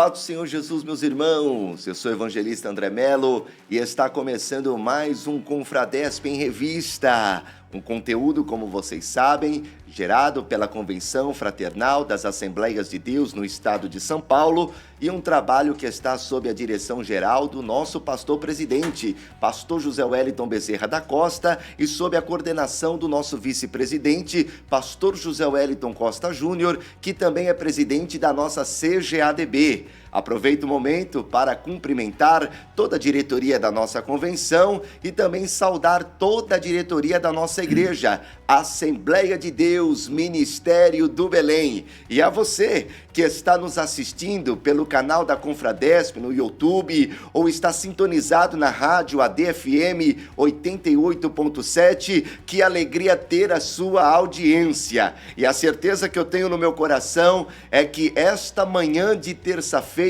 paz do Senhor Jesus, meus irmãos. Eu sou o evangelista André Melo e está começando mais um Confradesp em Revista. Um conteúdo, como vocês sabem, gerado pela Convenção Fraternal das Assembleias de Deus no estado de São Paulo e um trabalho que está sob a direção geral do nosso pastor-presidente, pastor José Wellington Bezerra da Costa, e sob a coordenação do nosso vice-presidente, pastor José Wellington Costa Júnior, que também é presidente da nossa CGADB. Aproveito o momento para cumprimentar toda a diretoria da nossa convenção e também saudar toda a diretoria da nossa igreja, Assembleia de Deus, Ministério do Belém. E a você que está nos assistindo pelo canal da Confradesp no YouTube ou está sintonizado na rádio ADFM 88.7, que alegria ter a sua audiência. E a certeza que eu tenho no meu coração é que esta manhã de terça-feira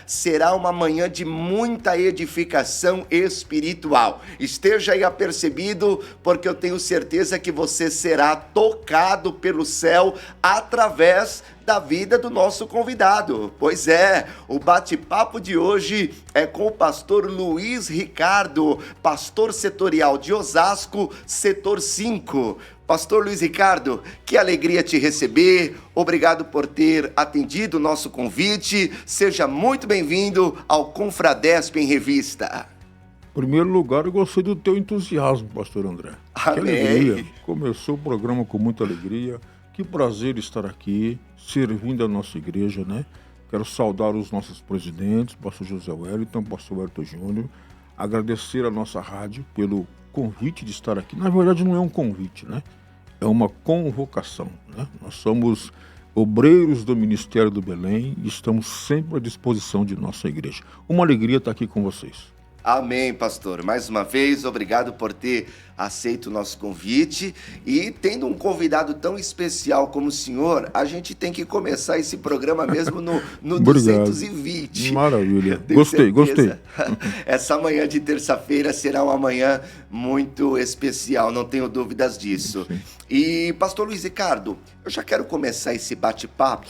será uma manhã de muita edificação espiritual. Esteja aí apercebido, porque eu tenho certeza que você será tocado pelo céu através da vida do nosso convidado. Pois é, o bate-papo de hoje é com o pastor Luiz Ricardo, pastor setorial de Osasco, setor 5. Pastor Luiz Ricardo, que alegria te receber, obrigado por ter atendido o nosso convite, seja muito bem-vindo ao Confradesp em Revista. Em primeiro lugar, eu gostei do teu entusiasmo, pastor André. Amém. Que alegria, começou o programa com muita alegria, que prazer estar aqui, servindo a nossa igreja, né? Quero saudar os nossos presidentes, pastor José Wellington, pastor Wellington Júnior, agradecer a nossa rádio pelo convite de estar aqui. Na verdade, não é um convite, né? É uma convocação, né? Nós somos obreiros do Ministério do Belém e estamos sempre à disposição de nossa igreja. Uma alegria estar aqui com vocês. Amém, pastor. Mais uma vez, obrigado por ter aceito o nosso convite. E tendo um convidado tão especial como o senhor, a gente tem que começar esse programa mesmo no 220. Maravilha. Gostei. Essa manhã de terça-feira será uma manhã muito especial, não tenho dúvidas disso. Sim. E, pastor Luiz Ricardo, eu já quero começar esse bate-papo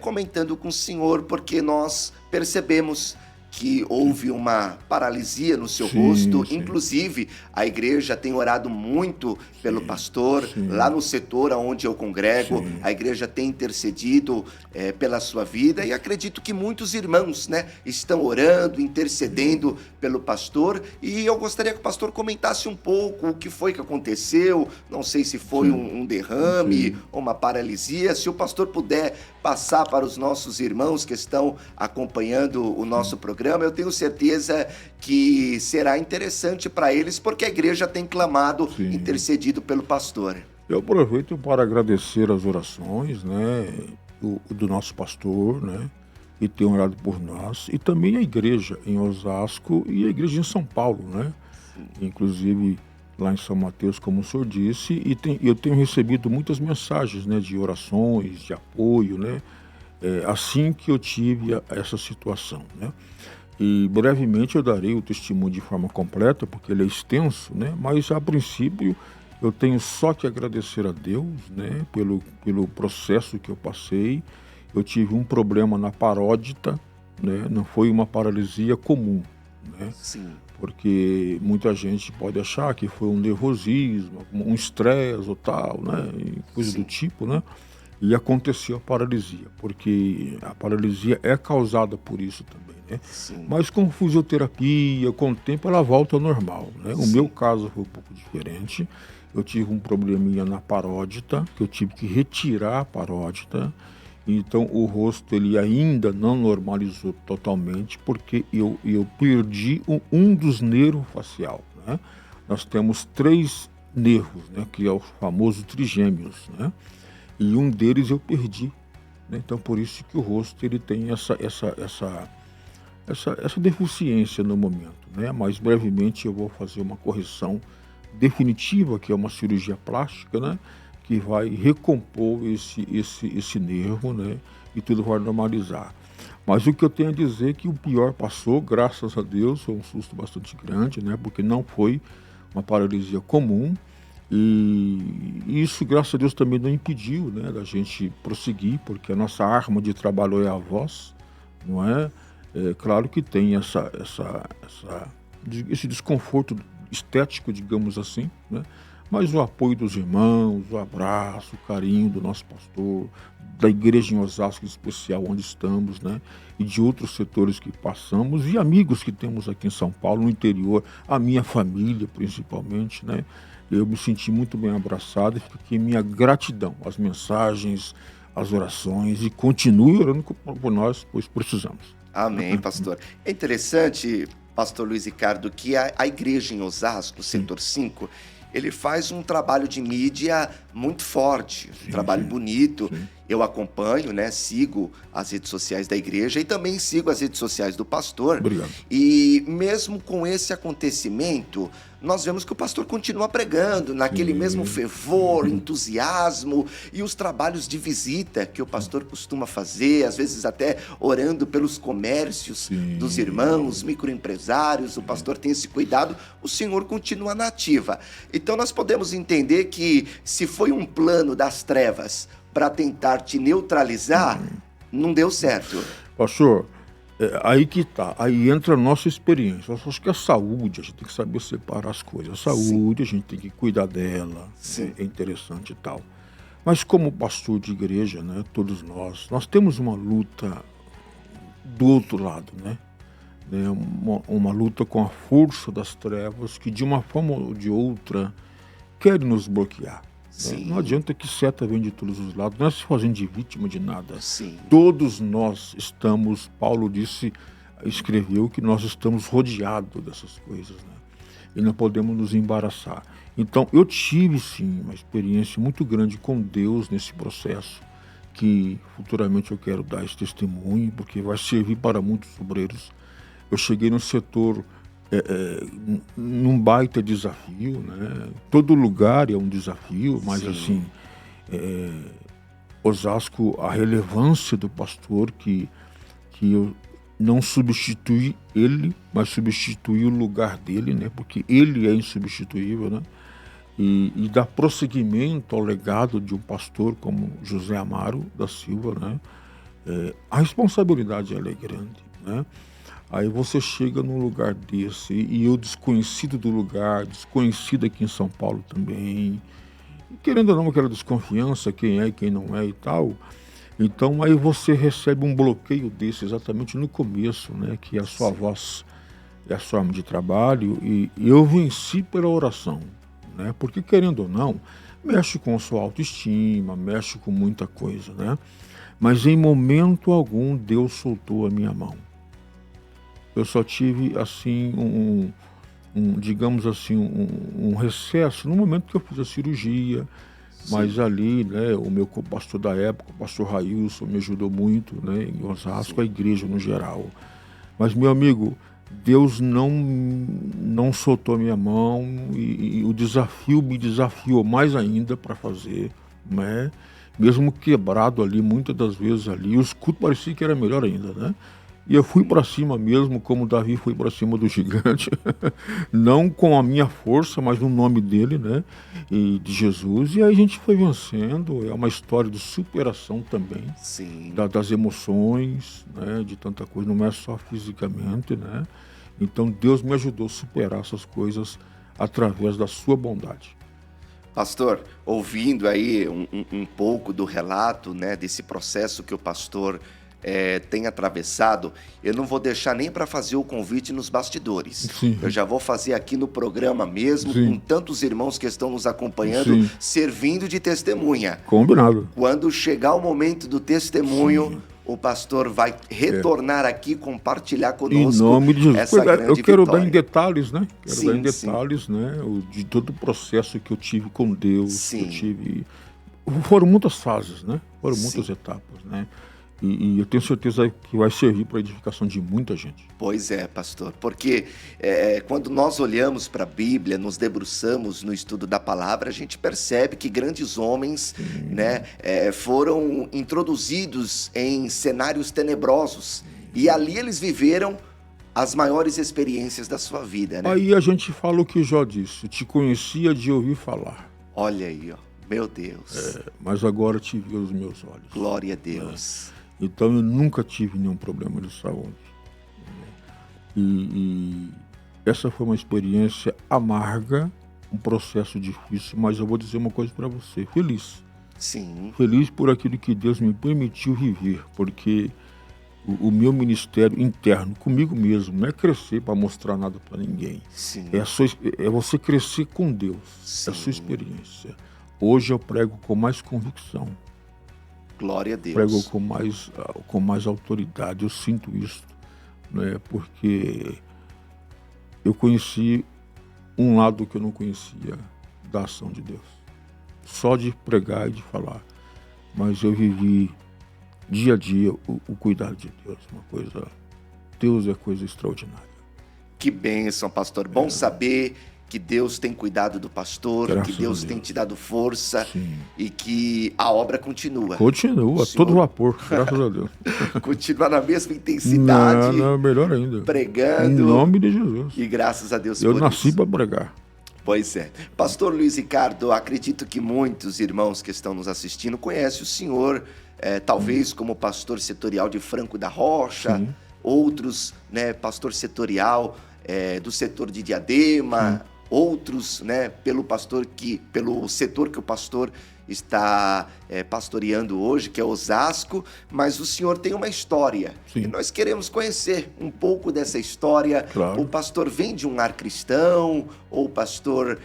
comentando com o senhor, porque nós percebemos que houve uma paralisia no seu rosto. Sim. Inclusive, a igreja tem orado muito pelo pastor, lá no setor onde eu congrego. A igreja tem intercedido pela sua vida, e acredito que muitos irmãos, né, estão orando, intercedendo pelo pastor, e eu gostaria que o pastor comentasse um pouco o que foi que aconteceu. Não sei se foi um derrame ou uma paralisia. Se o pastor puder passar para os nossos irmãos que estão acompanhando o nosso programa, eu tenho certeza que será interessante para eles, porque a igreja tem clamado, intercedido pelo pastor. Eu aproveito para agradecer as orações, né, do nosso pastor, né, que tem orado por nós, e também a igreja em Osasco e a igreja em São Paulo, né, inclusive lá em São Mateus, como o senhor disse, e eu tenho recebido muitas mensagens, né, de orações, de apoio, né, assim que eu tive essa situação, né. E brevemente eu darei o testemunho de forma completa, porque ele é extenso, né, mas a princípio eu tenho só que agradecer a Deus, né, pelo processo que eu passei. Eu tive um problema na parótida, né, não foi uma paralisia comum, né. Sim. Porque muita gente pode achar que foi um nervosismo, um estresse ou tal, né, coisa do tipo, né? E aconteceu a paralisia, porque a paralisia é causada por isso também, né? Sim. Mas com fisioterapia, com o tempo, ela volta ao normal, né? O meu caso foi um pouco diferente. Eu tive um probleminha na parótida, que eu tive que retirar a parótida. Então o rosto ele ainda não normalizou totalmente, porque eu perdi um dos nervos facial, né? Nós temos 3 nervos, né, que é o famoso trigêmeos, né? E um deles eu perdi, né? Então por isso que o rosto ele tem essa deficiência no momento, né? Mas brevemente eu vou fazer uma correção definitiva, que é uma cirurgia plástica, né, que vai recompor esse nervo, né, e tudo vai normalizar. Mas o que eu tenho a dizer é que o pior passou, graças a Deus. Foi um susto bastante grande, né, porque não foi uma paralisia comum, e isso, graças a Deus, também não impediu, né, da gente prosseguir, porque a nossa arma de trabalho é a voz, não é? É claro que tem esse desconforto estético, digamos assim, né? Mas o apoio dos irmãos, o abraço, o carinho do nosso pastor, da igreja em Osasco, em especial, onde estamos, né? E de outros setores que passamos, e amigos que temos aqui em São Paulo, no interior, a minha família principalmente, né? Eu me senti muito bem abraçado e fica aqui minha gratidão, as mensagens, as orações, e continue orando por nós, pois precisamos. Amém, pastor. É interessante, pastor Luiz Ricardo, que a igreja em Osasco, setor 5, ele faz um trabalho de mídia muito forte, um trabalho bonito. Sim. Eu acompanho, né, sigo as redes sociais da igreja e também sigo as redes sociais do pastor. Obrigado. E mesmo com esse acontecimento, nós vemos que o pastor continua pregando naquele mesmo fervor, entusiasmo, e os trabalhos de visita que o pastor costuma fazer, às vezes até orando pelos comércios dos irmãos, microempresários. O pastor tem esse cuidado, o Senhor continua na ativa. Então nós podemos entender que se foi um plano das trevas para tentar te neutralizar, não deu certo. Pastor, aí que tá, aí entra a nossa experiência. Eu acho que a saúde, a gente tem que saber separar as coisas. A saúde, a gente tem que cuidar dela, é interessante e tal. Mas como pastor de igreja, né, todos nós temos uma luta do outro lado, né? Uma luta com a força das trevas que de uma forma ou de outra quer nos bloquear. Não adianta que seta vem de todos os lados, não é se fazendo de vítima de nada. Todos nós estamos, Paulo escreveu que nós estamos rodeados dessas coisas, né? E não podemos nos embaraçar. Então, eu tive sim uma experiência muito grande com Deus nesse processo, que futuramente eu quero dar esse testemunho, porque vai servir para muitos obreiros. Eu cheguei no setor num baita desafio, né? Todo lugar é um desafio, mas assim, Osasco, a relevância do pastor, que eu não substituí ele, mas substituí o lugar dele, né? Porque ele é insubstituível, né? E dar prosseguimento ao legado de um pastor como José Amaro da Silva, né? A responsabilidade ela é grande, né? Aí você chega num lugar desse, e eu desconhecido do lugar, desconhecido aqui em São Paulo também, e querendo ou não aquela desconfiança, quem é e quem não é e tal. Então aí você recebe um bloqueio desse exatamente no começo, né? Que é a sua voz, é a sua arma de trabalho, e eu venci pela oração, né? Porque querendo ou não, mexe com a sua autoestima, mexe com muita coisa, né? Mas em momento algum Deus soltou a minha mão. Eu só tive, assim, digamos assim, um recesso no momento que eu fiz a cirurgia, mas ali, né, o meu co-pastor da época, o pastor Railson, me ajudou muito, né, em Osasco, a igreja no geral. Mas, meu amigo, Deus não soltou a minha mão, e o desafio me desafiou mais ainda para fazer, né, mesmo quebrado ali, muitas das vezes ali, o escudo parecia que era melhor ainda, né? E eu fui para cima mesmo, como Davi foi para cima do gigante, não com a minha força, mas no nome dele, né, e de Jesus. E aí a gente foi vencendo. É uma história de superação também, das emoções, né, de tanta coisa, não é só fisicamente, né. Então Deus me ajudou a superar essas coisas através da sua bondade. Pastor, ouvindo aí um pouco do relato, né, desse processo que o pastor tem atravessado, eu não vou deixar nem para fazer o convite nos bastidores. Eu já vou fazer aqui no programa mesmo, com tantos irmãos que estão nos acompanhando, servindo de testemunha. Combinado. Quando chegar o momento do testemunho, o pastor vai retornar aqui, compartilhar conosco. Em nome de Jesus. Essa grande eu quero vitória. dar em detalhes, né? Dar em detalhes, né? De todo o processo que eu tive com Deus. Que eu tive. Foram muitas fases, né? Foram muitas etapas, né? E eu tenho certeza que vai servir para a edificação de muita gente. Pois é, pastor, porque quando nós olhamos para a Bíblia, nos debruçamos no estudo da palavra, a gente percebe que grandes homens, né, foram introduzidos em cenários tenebrosos, e ali eles viveram as maiores experiências da sua vida, né? Aí a gente fala o que Jó disse: te conhecia de ouvir falar. Olha aí, ó, meu Deus. Mas agora te vi aos meus olhos. Glória a Deus. Então eu nunca tive nenhum problema de saúde. E essa foi uma experiência amarga, um processo difícil, mas eu vou dizer uma coisa para você, feliz. Sim. Feliz por aquilo que Deus me permitiu viver, porque o meu ministério interno, comigo mesmo, não é crescer para mostrar nada para ninguém. Sim. É você crescer com Deus, Sim. é a sua experiência. Hoje eu prego com mais convicção. Glória a Deus. Prego com mais autoridade, eu sinto isso, né? Porque eu conheci um lado que eu não conhecia da ação de Deus. Só de pregar e de falar. Mas eu vivi dia a dia o cuidado de Deus. Deus é coisa extraordinária. Que bênção, pastor. Bom saber que Deus tem cuidado do pastor, Graças que Deus a tem Deus. te dado força. Sim. E que a obra continua. Continua, Senhor... todo vapor, graças a Deus. Continua na mesma intensidade. Não, melhor ainda. Pregando. Em nome de Jesus. E graças a Deus Eu por nasci isso. para pregar. Pois é. Pastor Luiz Ricardo, acredito que muitos irmãos que estão nos assistindo conhecem o senhor, talvez como pastor setorial de Franco da Rocha, Sim. outros, né, pastor setorial do setor de Diadema, outros, né, pelo setor que o pastor está pastoreando hoje, que é Osasco, mas o senhor tem uma história. Sim. E nós queremos conhecer um pouco dessa história. Claro. O pastor vem de um lar cristão, ou o pastor,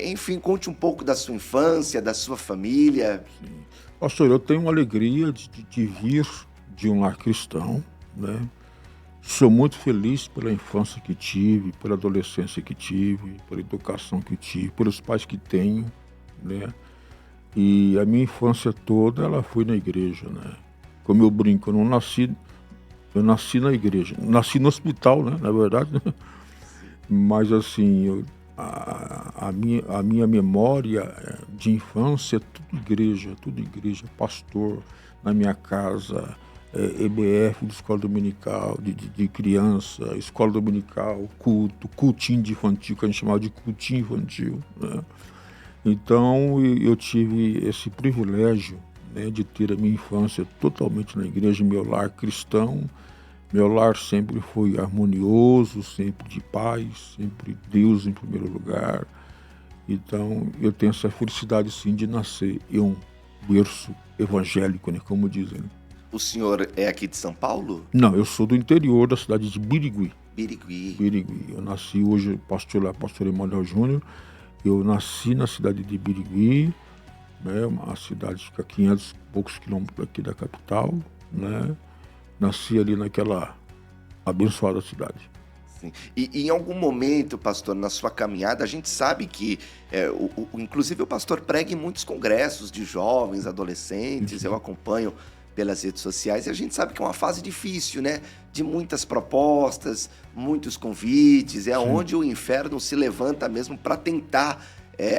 enfim, conte um pouco da sua infância, da sua família. Sim. Pastor, eu tenho uma alegria de vir de um lar cristão, né? Sou muito feliz pela infância que tive, pela adolescência que tive, pela educação que tive, pelos pais que tenho, né? E a minha infância toda, ela foi na igreja, né? Como eu brinco, eu nasci na igreja. Nasci no hospital, né? Na verdade, né? Mas assim, a minha memória de infância é tudo igreja, pastor na minha casa, EBF de escola dominical, de criança, escola dominical, cultinho de infantil, que a gente chamava de cultinho infantil, né? Então eu tive esse privilégio, né, de ter a minha infância totalmente na igreja, meu lar cristão. Meu lar sempre foi harmonioso, sempre de paz, sempre Deus em primeiro lugar. Então eu tenho essa felicidade sim de nascer em um berço evangélico, né, como dizem. O senhor é aqui de São Paulo? Não, eu sou do interior da cidade de Birigui. Birigui. Eu nasci hoje, pastor Emanuel Júnior. Eu nasci na cidade de Birigui, né, uma cidade que fica a 500 e poucos quilômetros aqui da capital, né? Nasci ali naquela abençoada cidade. Sim. E em algum momento, pastor, na sua caminhada, a gente sabe que, inclusive o pastor prega em muitos congressos de jovens, adolescentes, eu acompanho pelas redes sociais, e a gente sabe que é uma fase difícil, né? De muitas propostas, muitos convites, onde o inferno se levanta mesmo para tentar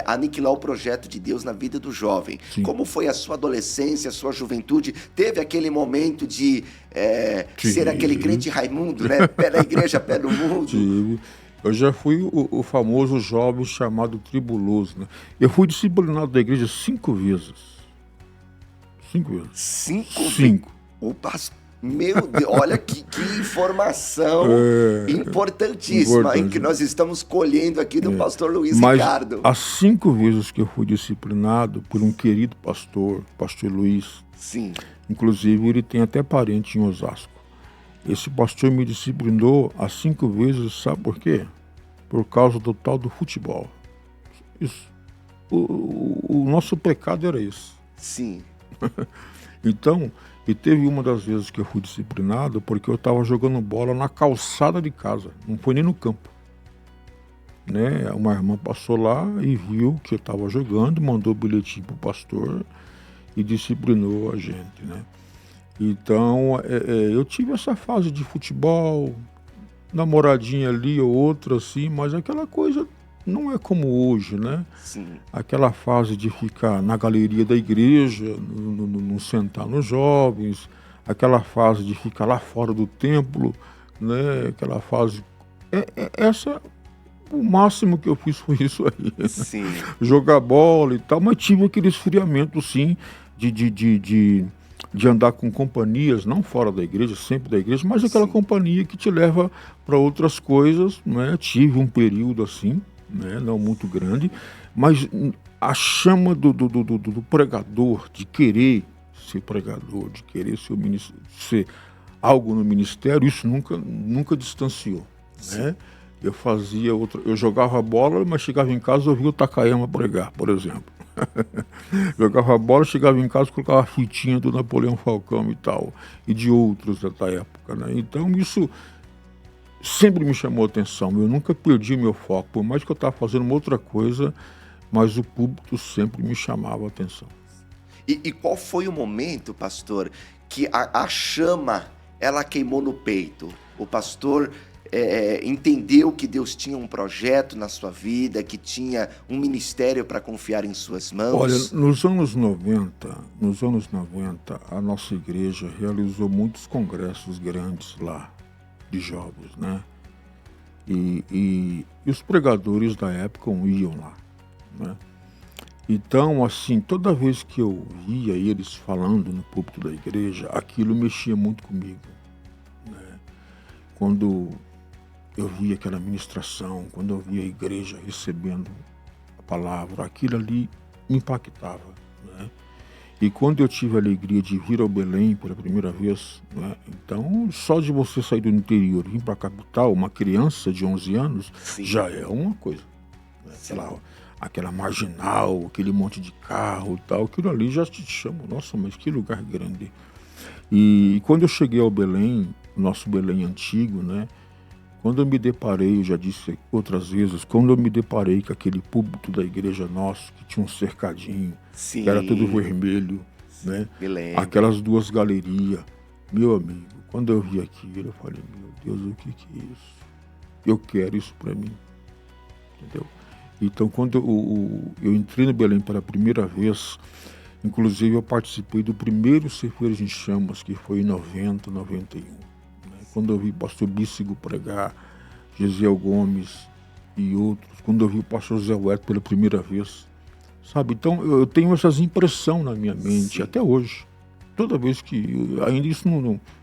aniquilar o projeto de Deus na vida do jovem. Sim. Como foi a sua adolescência, a sua juventude? Teve aquele momento de ser aquele crente Raimundo, né? Pé na igreja, pé no mundo? Tive. Eu já fui o famoso jovem chamado tribuloso, né? Eu fui disciplinado da igreja 5 vezes. 5 vezes. 5? O pastor... Meu Deus, olha que informação importantíssima, hein, que nós estamos colhendo aqui do pastor Luiz Ricardo. As 5 vezes que eu fui disciplinado por um querido pastor Luiz, sim, inclusive ele tem até parente em Osasco. Esse pastor me disciplinou as 5 vezes, sabe por quê? Por causa do tal do futebol. Isso. O nosso pecado era esse. Sim. Então, e teve uma das vezes que eu fui disciplinado porque eu estava jogando bola na calçada de casa, não foi nem no campo. Né? Uma irmã passou lá e viu que eu estava jogando, mandou o bilhetinho para o pastor e disciplinou a gente. Né? Então, eu tive essa fase de futebol, namoradinha ali ou outra assim, mas aquela coisa não é como hoje, né? Sim. Aquela fase de ficar na galeria da igreja, não sentar nos jovens, aquela fase de ficar lá fora do templo, né? Aquela fase... o máximo que eu fiz foi isso aí. Sim. Jogar bola e tal, mas tive aquele esfriamento, sim, de andar com companhias, não fora da igreja, sempre da igreja, mas aquela Sim. companhia que te leva para outras coisas, né? Tive um período assim, né? Não muito grande, mas a chama do pregador, de querer ser pregador, de querer ser algo no ministério, isso nunca distanciou, Sim. né? Eu fazia outra, eu jogava bola, mas chegava em casa e ouvia o Takayama pregar, por exemplo. Jogava bola, chegava em casa, colocava a fitinha do Napoleão Falcão e tal, e de outros da época, né? Então isso sempre me chamou a atenção. Eu nunca perdi meu foco, por mais que eu estava fazendo uma outra coisa, mas o púlpito sempre me chamava a atenção. E qual foi o momento, pastor, que a chama ela queimou no peito? O pastor entendeu que Deus tinha um projeto na sua vida, que tinha um ministério para confiar em suas Olha, mãos? nos anos 90, a nossa igreja realizou muitos congressos grandes lá, de jovens, né? E os pregadores da época iam lá, né? Então, assim, toda vez que eu via eles falando no púlpito da igreja, aquilo mexia muito comigo, né? Quando eu via aquela ministração, quando eu via a igreja recebendo a palavra, aquilo ali me impactava, né? E quando eu tive a alegria de vir ao Belém pela primeira vez, né? Então, só de você sair do interior e vir para a capital, uma criança de 11 anos, Sim, já é uma coisa, né? sim, Aquela marginal, aquele monte de carro e tal, aquilo ali já te chama, nossa, mas que lugar grande. E quando eu cheguei ao Belém, nosso Belém antigo, né? Quando eu me deparei, eu já disse outras vezes, quando eu me deparei com aquele púlpito da igreja nosso, que tinha um cercadinho, que era tudo sim, vermelho, né? me lembro. Aquelas duas galerias, meu amigo, quando eu vi aquilo, eu falei, meu Deus, o que é isso? Eu quero isso para mim, entendeu? Então, quando eu entrei no Belém pela primeira vez, inclusive eu participei do primeiro Ceifeiros em Chamas, que foi em 90, 91. Né? Quando eu vi o pastor Bícigo pregar, Gesiel Gomes e outros, quando eu vi o pastor Zé Huerta pela primeira vez, sabe? Então, eu tenho essas impressões na minha mente, Sim, até hoje. Toda vez que, ainda isso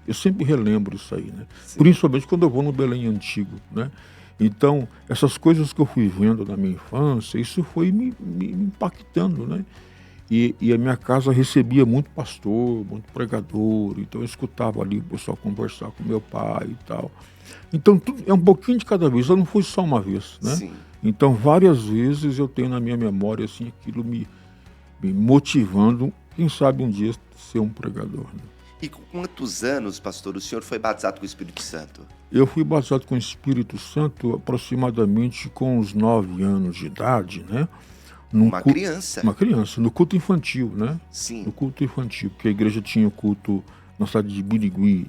eu sempre relembro isso aí, né? sim. Principalmente quando eu vou no Belém Antigo, né? Então, essas coisas que eu fui vendo na minha infância, isso foi me impactando, né? E a minha casa recebia muito pastor, muito pregador, então eu escutava ali o pessoal conversar com meu pai e tal. Então, tudo, é um pouquinho de cada vez, eu não fui só uma vez, né? Sim. Então, várias vezes eu tenho na minha memória, assim, aquilo me motivando, quem sabe um dia ser um pregador, né? E com quantos anos, pastor, o senhor foi batizado com o Espírito Santo? Eu fui batizado com o Espírito Santo aproximadamente com uns 9 anos de idade, né? Num Uma cu- criança. uma criança, no culto infantil, né? No Sim, culto infantil, porque a igreja tinha o culto na cidade de Birigui,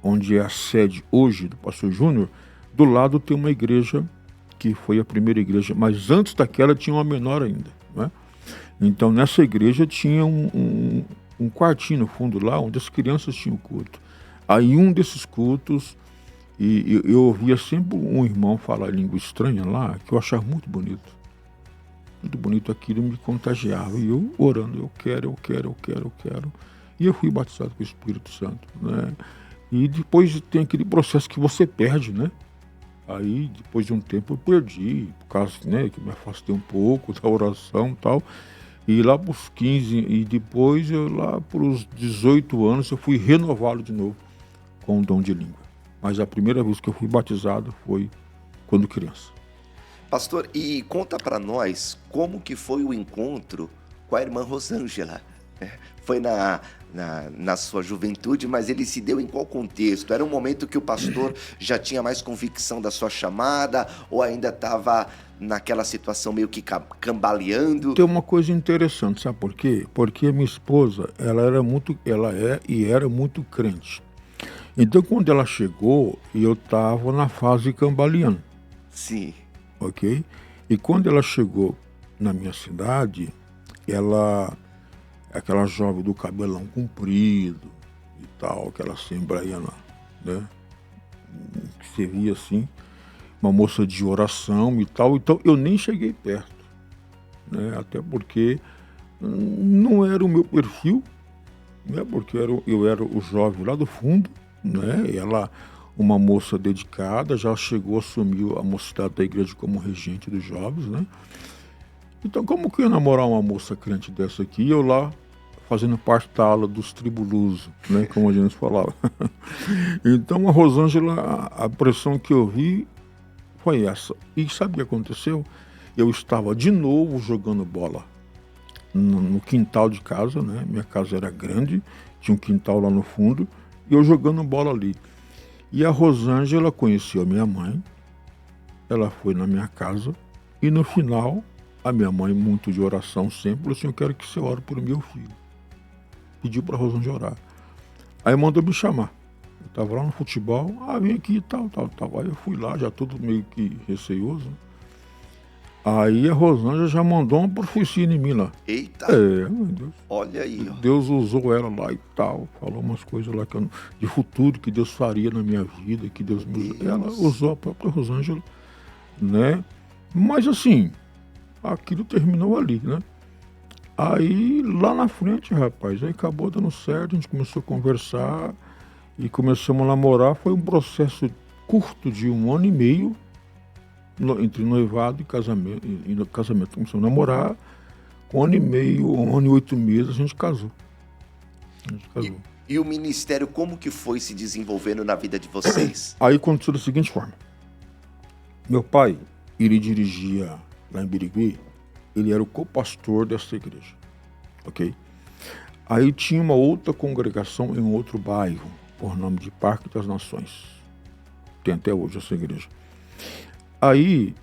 onde é a sede hoje do pastor Júnior. Do lado tem uma igreja que foi a primeira igreja, mas antes daquela tinha uma menor ainda, né? Então nessa igreja tinha um quartinho no fundo lá, onde as crianças tinham culto. Aí um desses cultos, e eu ouvia sempre um irmão falar língua estranha lá, que eu achava muito bonito aquilo, me contagiava. E eu orando, eu quero, eu quero, eu quero, eu quero. E eu fui batizado com o Espírito Santo, né? E depois tem aquele processo que você perde, né? Aí, depois de um tempo, eu perdi, por causa, né, que me afastei um pouco da oração e tal. E lá para os 15, e depois, lá para os 18 anos, eu fui renovado de novo com o dom de língua. Mas a primeira vez que eu fui batizado foi quando criança. pastor, e conta para nós como que foi o encontro com a irmã Rosângela. Foi na sua juventude, mas ele se deu em qual contexto? Era um momento que o pastor já tinha mais convicção da sua chamada ou ainda estava naquela situação meio que cambaleando? Tem uma coisa interessante, sabe por quê? Porque a minha esposa, ela é e era muito crente. Então, quando ela chegou, eu estava na fase cambaleando, Sim, ok? E quando ela chegou na minha cidade, ela, aquela jovem do cabelão comprido e tal, aquela assembleiana, né? Que você via assim, uma moça de oração e tal. Então, eu nem cheguei perto, né? Até porque não era o meu perfil, né? Porque eu era o jovem lá do fundo, né? Ela, uma moça dedicada, já chegou, assumiu a mocidade da igreja como regente dos jovens, né? Então, como que eu ia namorar uma moça crente dessa aqui, e eu lá fazendo parte da ala dos tribulusos, né? Como a gente falava. Então, a Rosângela, a pressão que eu vi foi essa. E sabe o que aconteceu? Eu estava de novo jogando bola no quintal de casa, né? Minha casa era grande, tinha um quintal lá no fundo, e eu jogando bola ali. E a Rosângela conheceu a minha mãe, ela foi na minha casa, e no final, a minha mãe, muito de oração sempre, falou assim: eu quero que você ore por meu filho. Pediu para a Rosângela orar. Aí mandou me chamar. Eu estava lá no futebol, vem aqui e tal. Aí eu fui lá, já todo meio que receioso. Aí a Rosângela já mandou uma profecia em mim lá. Eita! Meu Deus. Olha aí, ó. Deus usou ela lá e tal, falou umas coisas lá de futuro que Deus faria na minha vida, que Deus me usou. Ela usou a própria Rosângela, né? Mas assim, aquilo terminou ali, né? Aí lá na frente, rapaz, aí acabou dando certo, a gente começou a conversar e começamos a namorar. Foi um processo curto de 1 ano e meio, entre noivado e casamento. Começamos a namorar, com 1 ano e meio, 1 ano e 8 meses, a gente casou. E o ministério, como que foi se desenvolvendo na vida de vocês? Aí aconteceu da seguinte forma. Meu pai, ele dirigia lá em Birigui, ele era o co-pastor dessa igreja, ok? Aí tinha uma outra congregação em um outro bairro, por nome de Parque das Nações. Tem até hoje essa igreja. Aí,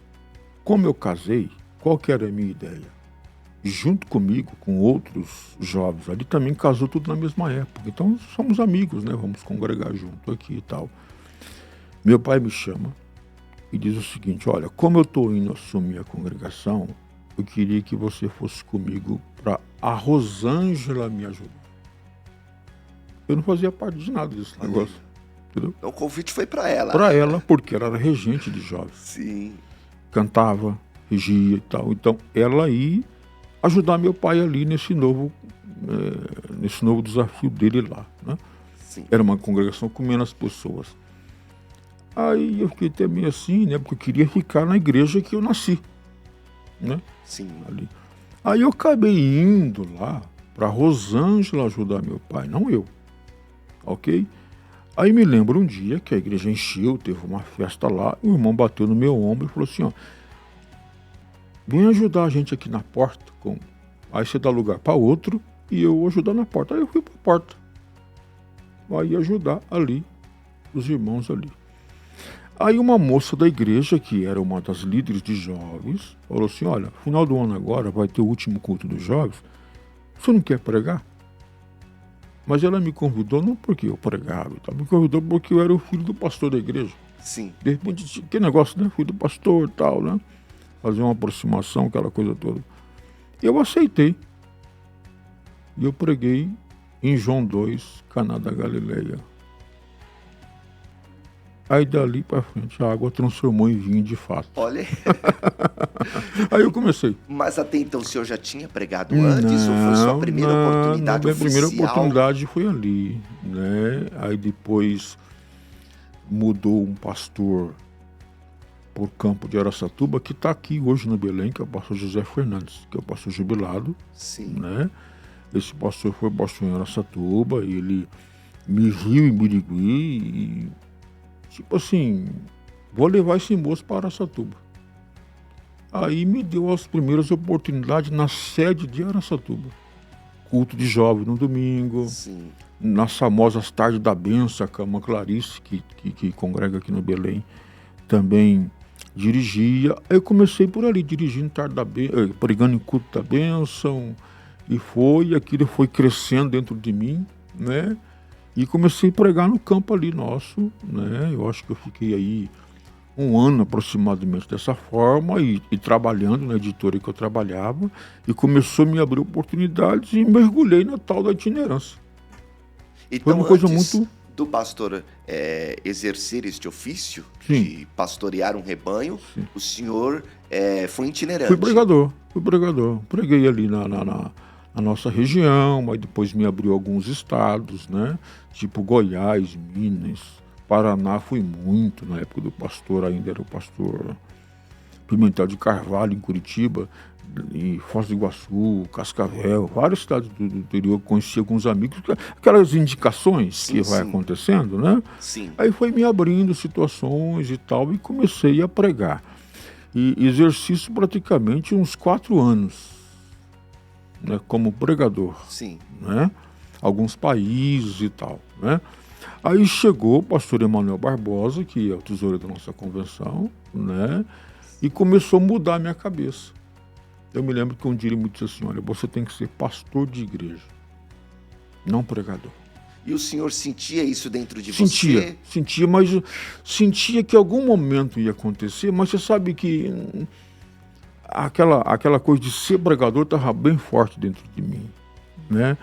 como eu casei, qual que era a minha ideia? Junto comigo, com outros jovens ali, também casou tudo na mesma época. Então, somos amigos, né? Vamos congregar junto aqui e tal. Meu pai me chama e diz o seguinte: olha, como eu estou indo assumir a congregação, eu queria que você fosse comigo para a Rosângela me ajudar. Eu não fazia parte de nada desse negócio. Entendeu? O convite foi para ela. Para ela, porque ela era regente de jovens. Sim. Cantava, regia e tal. Então, ela ia ajudar meu pai ali nesse novo desafio dele lá, né? Sim. Era uma congregação com menos pessoas. Aí eu fiquei até meio assim, né? Porque eu queria ficar na igreja que eu nasci, né? Sim. Ali. Aí eu acabei indo lá para Rosângela ajudar meu pai, não eu, ok? Aí me lembro um dia que a igreja encheu, teve uma festa lá, e o irmão bateu no meu ombro e falou assim: ó, vem ajudar a gente aqui na porta. Aí você dá lugar para outro e eu vou ajudar na porta. Aí eu fui para a porta. Aí ajudar ali, os irmãos ali. Aí uma moça da igreja, que era uma das líderes de jovens, falou assim: olha, final do ano agora vai ter o último culto dos jovens, você não quer pregar? Mas ela me convidou não porque eu pregava, me convidou porque eu era o filho do pastor da igreja. Sim. De repente, que negócio, né? Filho do pastor e tal, né? Fazer uma aproximação, aquela coisa toda. Eu aceitei. E eu preguei em João 2, Caná da Galileia. Aí dali para frente a água transformou em vinho de fato. Olha. Aí eu comecei. Mas até então o senhor já tinha pregado antes ou foi sua primeira oportunidade minha oficial? primeira oportunidade foi ali, né? Aí depois mudou um pastor por Campo de Araçatuba, que está aqui hoje no Belém, que é o pastor José Fernandes, que é o pastor jubilado. Sim. Né? Esse pastor foi pastor em Araçatuba, e ele me viu em Birigui e, tipo assim, vou levar esse moço para Araçatuba. Aí me deu as primeiras oportunidades na sede de Araçatuba. Culto de jovem no domingo. Sim. Nas famosas tardes da bênção, a irmã Clarice, que congrega aqui no Belém, também dirigia. Aí eu comecei por ali, dirigindo tarde da bênção, pregando em culto da bênção, e aquilo foi crescendo dentro de mim, né? E comecei a pregar no campo ali nosso, né? Eu acho que eu fiquei aí 1 ano aproximadamente dessa forma e trabalhando na editora que eu trabalhava, e começou a me abrir oportunidades e mergulhei na tal da itinerância. Então, foi uma coisa antes muito... do pastor exercer este ofício, Sim. de pastorear um rebanho, sim, o senhor foi itinerante. Fui pregador. Preguei ali a nossa região, mas depois me abriu alguns estados, né? Tipo Goiás, Minas, Paraná, fui muito, na época do pastor, ainda era o pastor Pimentel de Carvalho, em Curitiba, em Foz do Iguaçu, Cascavel, várias cidades do interior, conheci alguns amigos, aquelas indicações Sim, que vai sim. acontecendo, né? Sim. Aí foi me abrindo situações e tal, e comecei a pregar. E exercício praticamente uns 4 anos, né, como pregador, Sim. né? Alguns países e tal, né? Aí chegou o pastor Emanuel Barbosa, que é o tesoureiro da nossa convenção, né? E começou a mudar a minha cabeça. Eu me lembro que um dia ele me disse assim, olha, você tem que ser pastor de igreja, não pregador. E o senhor sentia isso dentro de você? Sentia, mas sentia que em algum momento ia acontecer, mas você sabe que aquela coisa de ser pregador estava bem forte dentro de mim, né?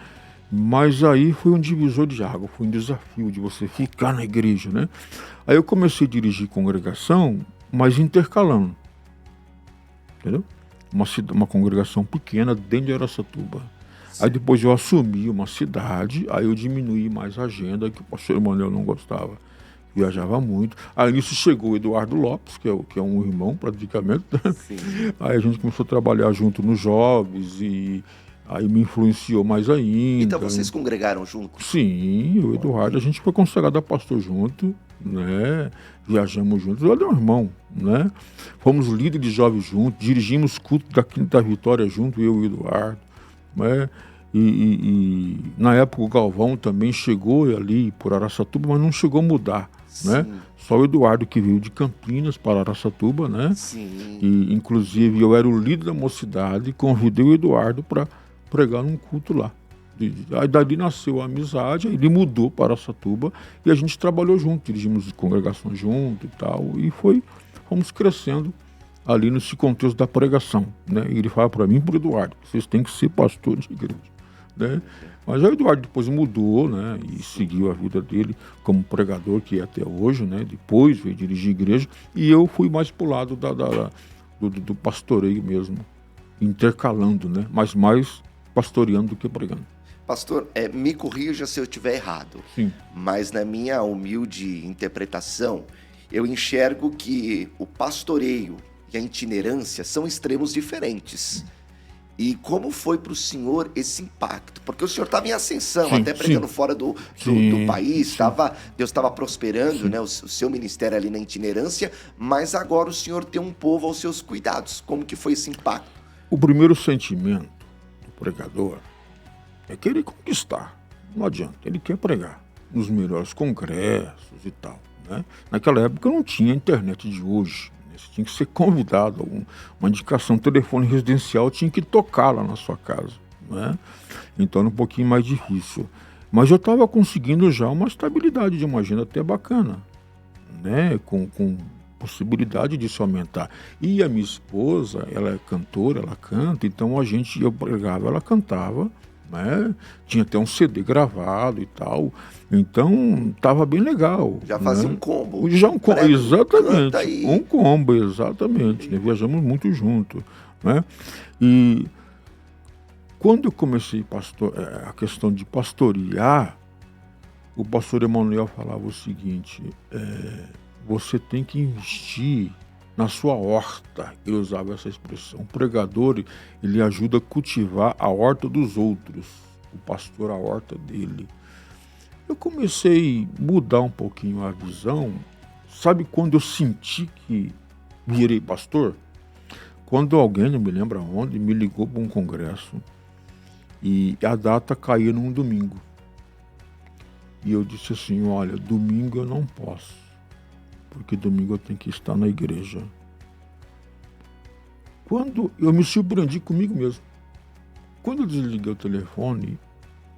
Mas aí foi um divisor de água, foi um desafio de você ficar na igreja, né? Aí eu comecei a dirigir congregação, mas intercalando, entendeu? Uma congregação pequena dentro de Araçatuba. Aí depois eu assumi uma cidade, aí eu diminuí mais a agenda, que o pastor Emanuel não gostava, viajava muito. Aí nisso chegou o Eduardo Lopes, que é um irmão praticamente, né? Sim. Aí a gente começou a trabalhar junto nos jovens e aí me influenciou mais ainda. Então vocês congregaram juntos? Sim, o Eduardo, a gente foi consagrado a pastor junto, né? Viajamos juntos, ele é um irmão, né? Fomos líderes de jovens juntos, dirigimos culto da Quinta Vitória junto, eu e o Eduardo, né? E na época o Galvão também chegou ali por Araçatuba, mas não chegou a mudar, né? Sim. Só o Eduardo que veio de Campinas para Araçatuba, né? Sim. E inclusive eu era o líder da mocidade e convidei o Eduardo para pregar num culto lá. Aí dali nasceu a amizade, aí ele mudou para Araçatuba e a gente trabalhou junto, dirigimos congregações junto e tal, e fomos crescendo ali nesse contexto da pregação, né? E ele fala para mim e para o Eduardo, vocês têm que ser pastor de igreja, né? Mas aí o Eduardo depois mudou, né? E seguiu a vida dele como pregador, que é até hoje, né? Depois veio dirigir igreja, e eu fui mais pro lado do pastoreio mesmo, intercalando, né? Mas mais pastoreando do que pregando. Pastor, me corrija se eu estiver errado, Sim. mas na minha humilde interpretação, eu enxergo que o pastoreio e a itinerância são extremos diferentes. E como foi para o senhor esse impacto? Porque o senhor estava em ascensão, Sim, até pregando sim. fora do Sim, país, Deus estava prosperando, Sim. né, o seu ministério ali na itinerância, mas agora o senhor tem um povo aos seus cuidados. Como que foi esse impacto? O primeiro sentimento do pregador é querer conquistar. Não adianta, ele quer pregar nos melhores congressos e tal, né? Naquela época não tinha a internet de hoje, né? Você tinha que ser convidado, uma indicação, telefone residencial tinha que tocar lá na sua casa, né? Então era um pouquinho mais difícil. Mas eu estava conseguindo já uma estabilidade de uma agenda até bacana, né? Com possibilidade disso aumentar. E a minha esposa, ela é cantora, ela canta, então eu pregava, ela cantava, né? Tinha até um CD gravado e tal, então estava bem legal. Já fazia né? um combo. Já um combo, Prega, exatamente, canta e... um combo, exatamente. Né? Viajamos muito junto, né? E quando eu comecei a questão de pastorear, o pastor Emanuel falava o seguinte, você tem que investir na sua horta. Ele usava essa expressão. O pregador, ele ajuda a cultivar a horta dos outros. O pastor, a horta dele. Eu comecei a mudar um pouquinho a visão. Sabe quando eu senti que virei pastor? Quando alguém, não me lembro aonde, me ligou para um congresso e a data caía num domingo. E eu disse assim, olha, domingo eu não posso, porque domingo eu tenho que estar na igreja. Quando eu me surpreendi comigo mesmo. Quando eu desliguei o telefone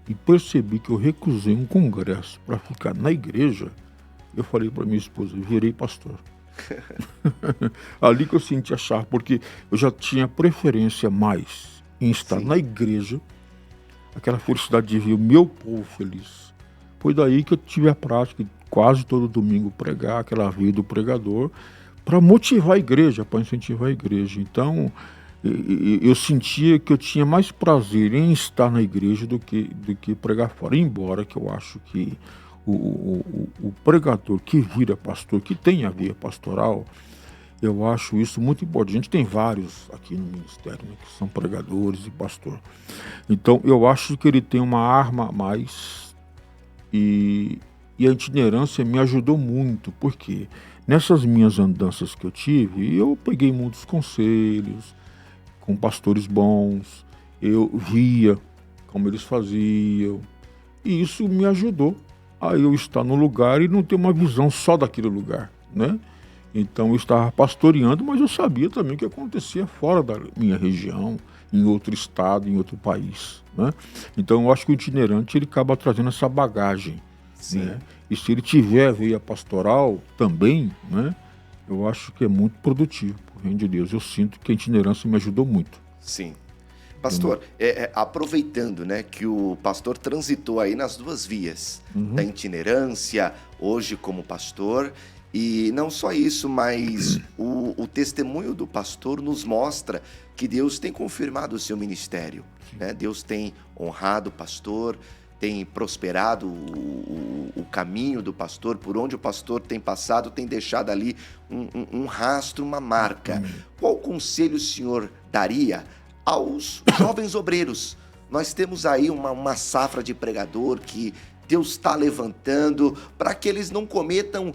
e percebi que eu recusei um congresso para ficar na igreja, eu falei para minha esposa, virei pastor. Ali que eu senti a chave, porque eu já tinha preferência mais em estar na igreja, aquela felicidade de ver o meu povo feliz. Foi daí que eu tive a prática de quase todo domingo pregar, aquela vida do pregador, para motivar a igreja, para incentivar a igreja. Então, Eu sentia que eu tinha mais prazer em estar na igreja do que pregar fora. Embora que eu acho que o pregador que vira pastor, que tem a via pastoral, eu acho isso muito importante. A gente tem vários aqui no ministério, né, que são pregadores e pastor. Então, eu acho que ele tem uma arma a mais e a itinerância me ajudou muito, porque nessas minhas andanças que eu tive, eu peguei muitos conselhos com pastores bons, eu via como eles faziam, e isso me ajudou a eu estar no lugar e não ter uma visão só daquele lugar, né? Então eu estava pastoreando, mas eu sabia também o que acontecia fora da minha região, em outro estado, em outro país, né? Então eu acho que o itinerante ele acaba trazendo essa bagagem, Sim. né? E se ele tiver a veia pastoral também, né? Eu acho que é muito produtivo, por reino de Deus. Eu sinto que a itinerância me ajudou muito. Sim. Entendeu? Pastor, aproveitando, né, que o pastor transitou aí nas duas vias, da Uhum. itinerância, hoje como pastor, e não só isso, mas o testemunho do pastor nos mostra que Deus tem confirmado o seu ministério, né? Deus tem honrado o pastor, tem prosperado o caminho do pastor, por onde o pastor tem passado, tem deixado ali um rastro, uma marca. Amém. Qual conselho o senhor daria aos jovens obreiros? Nós temos aí uma safra de pregador que Deus está levantando para que eles não cometam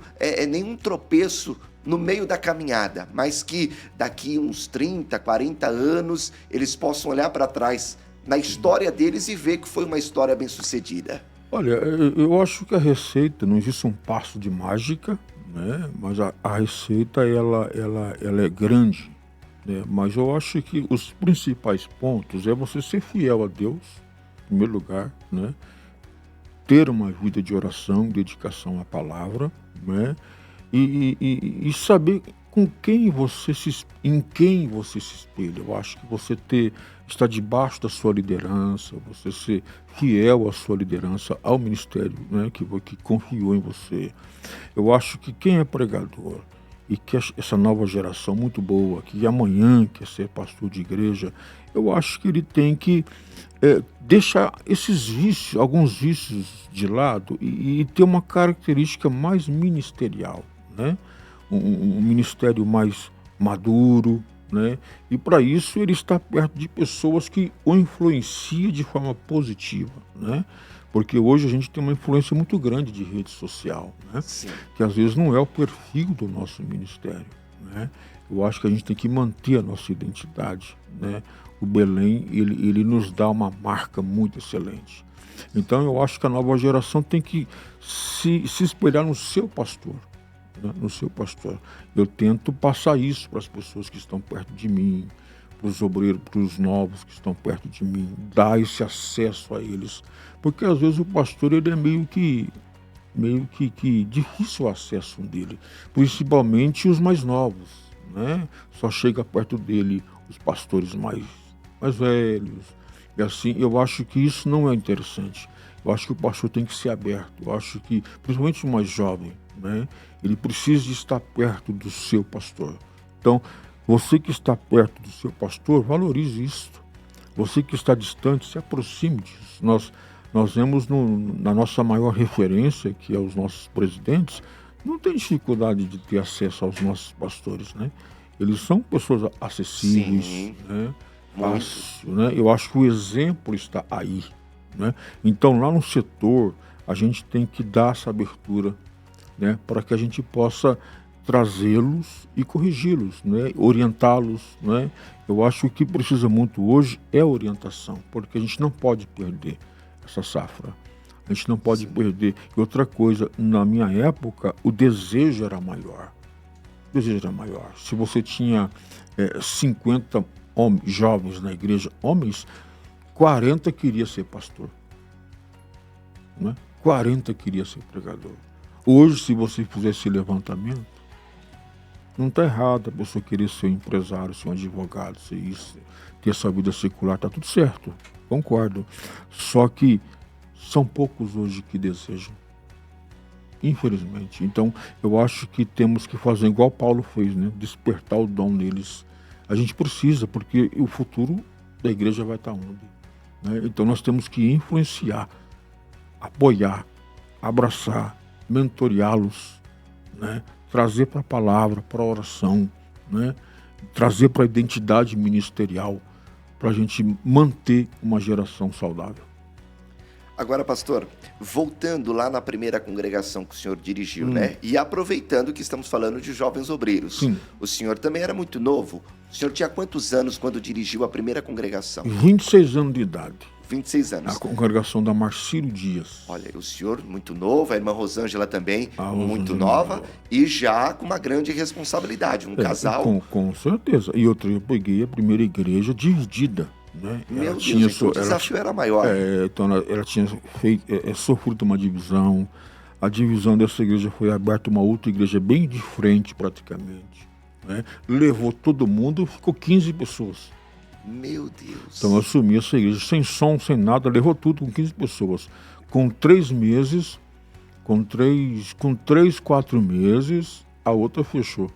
nenhum tropeço no meio da caminhada, mas que daqui uns 30, 40 anos eles possam olhar para trás na história deles e ver que foi uma história bem-sucedida. Olha, eu acho que a receita, não existe um passo de mágica, né? Mas a receita, ela é grande, né? Mas eu acho que os principais pontos é você ser fiel a Deus, em primeiro lugar, né? Ter uma vida de oração, dedicação à palavra, né? E saber em quem você se espelha. Eu acho que estar debaixo da sua liderança, você ser fiel à sua liderança, ao ministério, né, que confiou em você. Eu acho que quem é pregador e que essa nova geração muito boa, que amanhã quer ser pastor de igreja, eu acho que ele tem que deixar esses vícios, alguns vícios de lado e ter uma característica mais ministerial, né? Um ministério mais maduro, né? E para isso ele está perto de pessoas que o influenciam de forma positiva, né? Porque hoje a gente tem uma influência muito grande de rede social, né? Sim, Que às vezes não é o perfil do nosso ministério, né? Eu acho que a gente tem que manter a nossa identidade, né? O Belém, ele nos dá uma marca muito excelente. Então eu acho que a nova geração tem que se espelhar no seu pastor, né? No seu pastor. Eu tento passar isso para as pessoas que estão perto de mim, para os obreiros, para os novos que estão perto de mim, dar esse acesso a eles. Porque às vezes o pastor ele é meio que difícil o acesso dele, principalmente os mais novos, né? Só chega perto dele os pastores mais velhos, e assim, eu acho que isso não é interessante. Eu acho que o pastor tem que ser aberto, eu acho que, principalmente o mais jovem, né? Ele precisa de estar perto do seu pastor. Então, você que está perto do seu pastor, valorize isso. Você que está distante, se aproxime disso. Nós vemos na nossa maior referência, que é os nossos presidentes, não tem dificuldade de ter acesso aos nossos pastores, né? Eles são pessoas acessíveis, sim, né? muito. Fácil, né? Eu acho que o exemplo está aí, né? Então, lá no setor, a gente tem que dar essa abertura, né? Para que a gente possa trazê-los e corrigi-los, né? Orientá-los, né? Eu acho que o que precisa muito hoje é orientação, porque a gente não pode perder essa safra. A gente não pode Sim, perder. E outra coisa, na minha época, o desejo era maior. O desejo era maior. Se você tinha 50 jovens na igreja, homens, 40 queria ser pastor, né? 40 queria ser pregador. Hoje, se você fizer esse levantamento, não está errado a pessoa querer ser um empresário, ser um advogado, ser isso, ter essa vida secular, está tudo certo, concordo. Só que são poucos hoje que desejam, infelizmente. Então, eu acho que temos que fazer igual Paulo fez, né? Despertar o dom neles, A gente precisa, porque o futuro da igreja vai estar onde? Né? Então nós temos que influenciar, apoiar, abraçar, mentoreá-los, né? Trazer para a palavra, para a oração, né? Trazer para a identidade ministerial, para a gente manter uma geração saudável. Agora, pastor, voltando lá na primeira congregação que o senhor dirigiu, né? E aproveitando que estamos falando de jovens obreiros. Sim. O senhor também era muito novo. O senhor tinha quantos anos quando dirigiu a primeira congregação? 26 anos de idade. 26 anos. A congregação da Marcílio Dias. Olha, o senhor muito novo, a irmã Rosângela também muito Rosângela nova e já com uma grande responsabilidade, um casal. Com certeza. E outra, eu peguei a primeira igreja dividida. Né? Meu Deus, então o desafio era maior. Então ela tinha sofrido uma divisão. A divisão dessa igreja foi aberta uma outra igreja bem de frente praticamente. Né? Levou todo mundo, ficou 15 pessoas. Meu Deus. Então eu assumi essa igreja sem som, sem nada, levou tudo com 15 pessoas. Com 3 meses, com 4 meses, a outra fechou.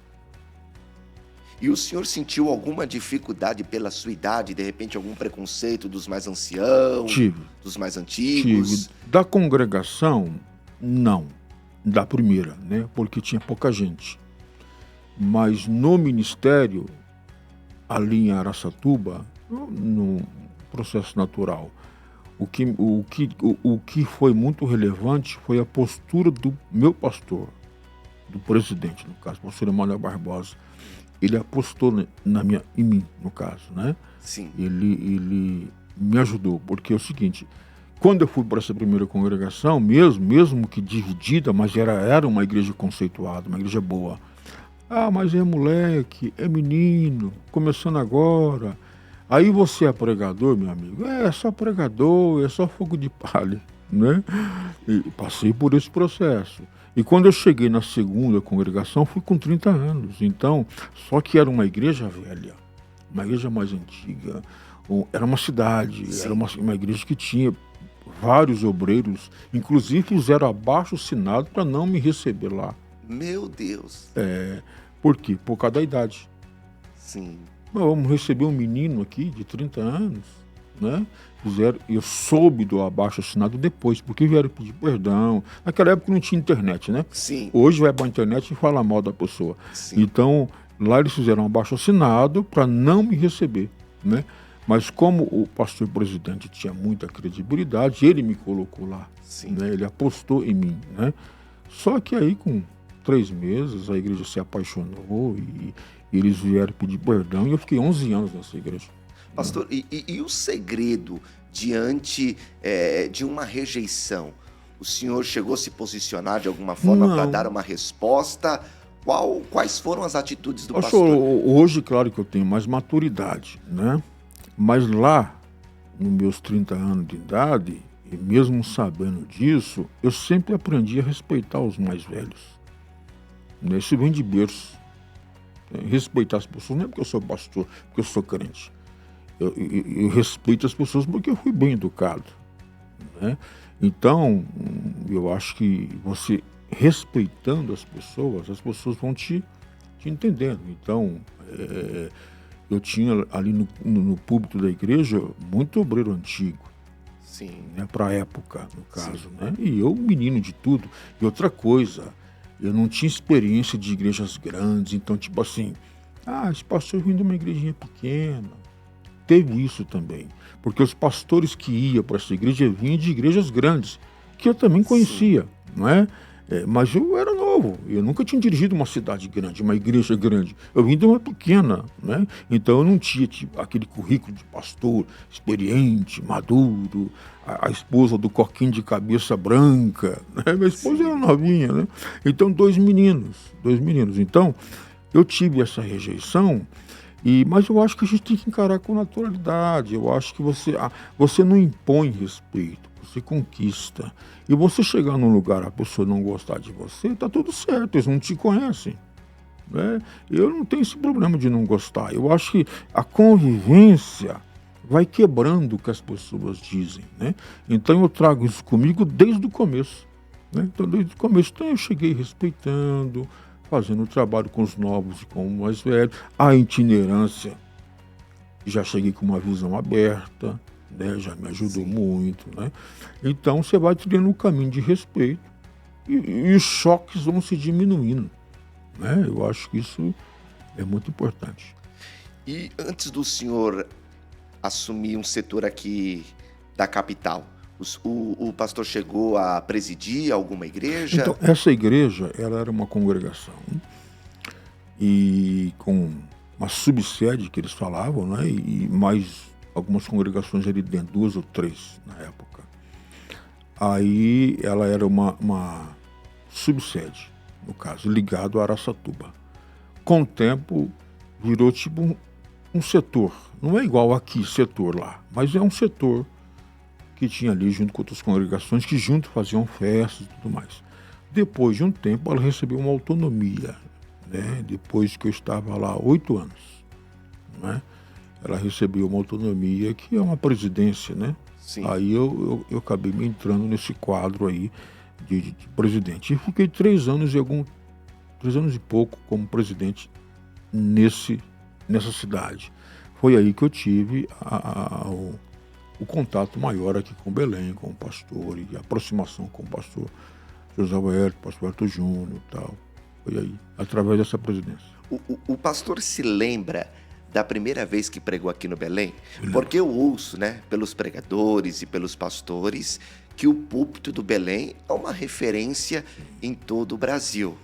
E o senhor sentiu alguma dificuldade pela sua idade, de repente algum preconceito dos mais anciãos, dos mais antigos? Tive. Da congregação, não. Da primeira, né? Porque tinha pouca gente. Mas no ministério, ali em Araçatuba, no processo natural, o que foi muito relevante foi a postura do meu pastor, do presidente, no caso, o pastor Emanuel Barbosa. Ele apostou em mim, no caso, né? Sim. Ele me ajudou, porque é o seguinte, quando eu fui para essa primeira congregação, mesmo que dividida, mas era uma igreja conceituada, uma igreja boa. Ah, mas é moleque, é menino, começando agora. Aí você é pregador, meu amigo? É só pregador, é só fogo de palha, né? E passei por esse processo. E quando eu cheguei na segunda congregação, fui com 30 anos. Então, só que era uma igreja velha, uma igreja mais antiga. Era uma cidade, Sim. Era uma igreja que tinha vários obreiros, inclusive fizeram abaixo-assinado para não me receber lá. Meu Deus! Por quê? Por causa da idade. Sim. Mas vamos receber um menino aqui de 30 anos, né? Eu soube do abaixo-assinado depois, porque vieram pedir perdão. Naquela época não tinha internet, né? Sim. Hoje vai para a internet e fala mal da pessoa. Sim. Então, lá eles fizeram um abaixo-assinado para não me receber, né? Mas como o pastor presidente tinha muita credibilidade, ele me colocou lá. Sim. Né? Ele apostou em mim, né? Só que aí, com 3 meses, a igreja se apaixonou e eles vieram pedir perdão e eu fiquei 11 anos nessa igreja. Pastor, e o segredo diante de uma rejeição? O senhor chegou a se posicionar de alguma forma para dar uma resposta? Quais foram as atitudes do pastor? Hoje, claro que eu tenho mais maturidade, né? Mas lá, nos meus 30 anos de idade, e mesmo sabendo disso, eu sempre aprendi a respeitar os mais velhos. Isso vem de berço. Respeitar as pessoas não é porque eu sou pastor, porque eu sou crente. Eu respeito as pessoas porque eu fui bem educado, né? Então, eu acho que você respeitando as pessoas vão te entendendo. Então, eu tinha ali no púlpito da igreja muito obreiro antigo. Sim. Né, para a época, no caso. Né? E eu, menino de tudo. E outra coisa, eu não tinha experiência de igrejas grandes, então, tipo assim, esse pastor vem de uma igrejinha pequena. Teve isso também, porque os pastores que iam para essa igreja vinham de igrejas grandes, que eu também conhecia, não é? Mas eu era novo, eu nunca tinha dirigido uma cidade grande, uma igreja grande. Eu vim de uma pequena, né? Então eu não tinha aquele currículo de pastor experiente, maduro, a esposa do coquinho de cabeça branca, né? Minha esposa era novinha, né? Então 2 meninos. Então eu tive essa rejeição. Mas eu acho que a gente tem que encarar com naturalidade. Eu acho que você não impõe respeito, você conquista. E você chegar num lugar, a pessoa não gostar de você, tá tudo certo, eles não te conhecem. Né? Eu não tenho esse problema de não gostar. Eu acho que a convivência vai quebrando o que as pessoas dizem. Né? Então eu trago isso comigo desde o começo. Né? Então, desde o começo eu cheguei respeitando, fazendo o trabalho com os novos e com os mais velhos. A itinerância, já cheguei com uma visão aberta, né? Já me ajudou muito, né? Então você vai trilhando um caminho de respeito e os choques vão se diminuindo, né? Eu acho que isso é muito importante. E antes do senhor assumir um setor aqui da capital, o pastor chegou a presidir alguma igreja? Então, essa igreja, ela era uma congregação e com uma subsede que eles falavam, né? E mais algumas congregações ali dentro, 2 ou 3 na época. Aí ela era uma subsede, no caso, ligado a Araçatuba. Com o tempo, virou tipo um setor. Não é igual aqui, setor lá, mas é um setor que tinha ali junto com outras congregações que junto faziam festas e tudo mais. Depois de um tempo, ela recebeu uma autonomia, né? Depois que eu estava lá 8 anos, né? Ela recebeu uma autonomia que é uma presidência, né? Sim. Aí eu acabei me entrando nesse quadro aí de presidente. E fiquei 3 anos e pouco como presidente nessa cidade. Foi aí que eu tive o contato maior aqui com Belém, com o pastor, e a aproximação com o pastor José Alberto, pastor Arthur Júnior e tal. Foi aí, através dessa presidência. O pastor se lembra da primeira vez que pregou aqui no Belém? Lembro. Porque eu ouço, né, pelos pregadores e pelos pastores, que o púlpito do Belém é uma referência em todo o Brasil.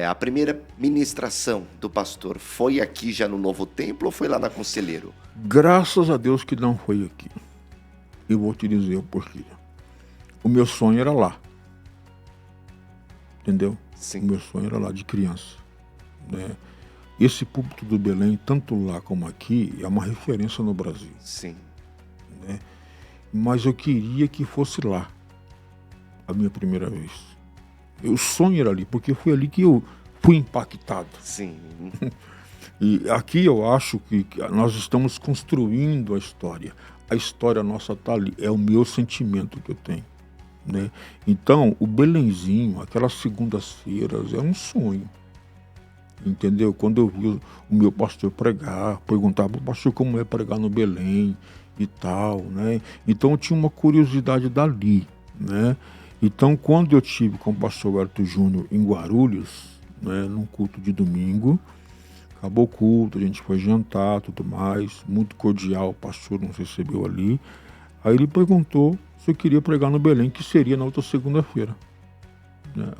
A primeira ministração do pastor foi aqui já no Novo Templo ou foi lá na Conselheiro? Graças a Deus que não foi aqui. Eu vou te dizer o porquê. O meu sonho era lá. Entendeu? Sim. O meu sonho era lá de criança, né? Esse púlpito do Belém, tanto lá como aqui, é uma referência no Brasil. Sim. Né? Mas eu queria que fosse lá, a minha primeira vez. O sonho era ali, porque foi ali que eu fui impactado. Sim. E aqui eu acho que nós estamos construindo a história. A história nossa está ali, é o meu sentimento que eu tenho, né? Então, o Belenzinho, aquelas segundas-feiras, é um sonho. Entendeu? Quando eu vi o meu pastor pregar, perguntava para o pastor como é pregar no Belém e tal, né? Então eu tinha uma curiosidade dali, né? Então quando eu tive com o pastor Arthur Júnior em Guarulhos, né, num culto de domingo, acabou o culto, a gente foi jantar, tudo mais, muito cordial, o pastor nos recebeu ali. Aí ele perguntou se eu queria pregar no Belém, que seria na outra segunda-feira.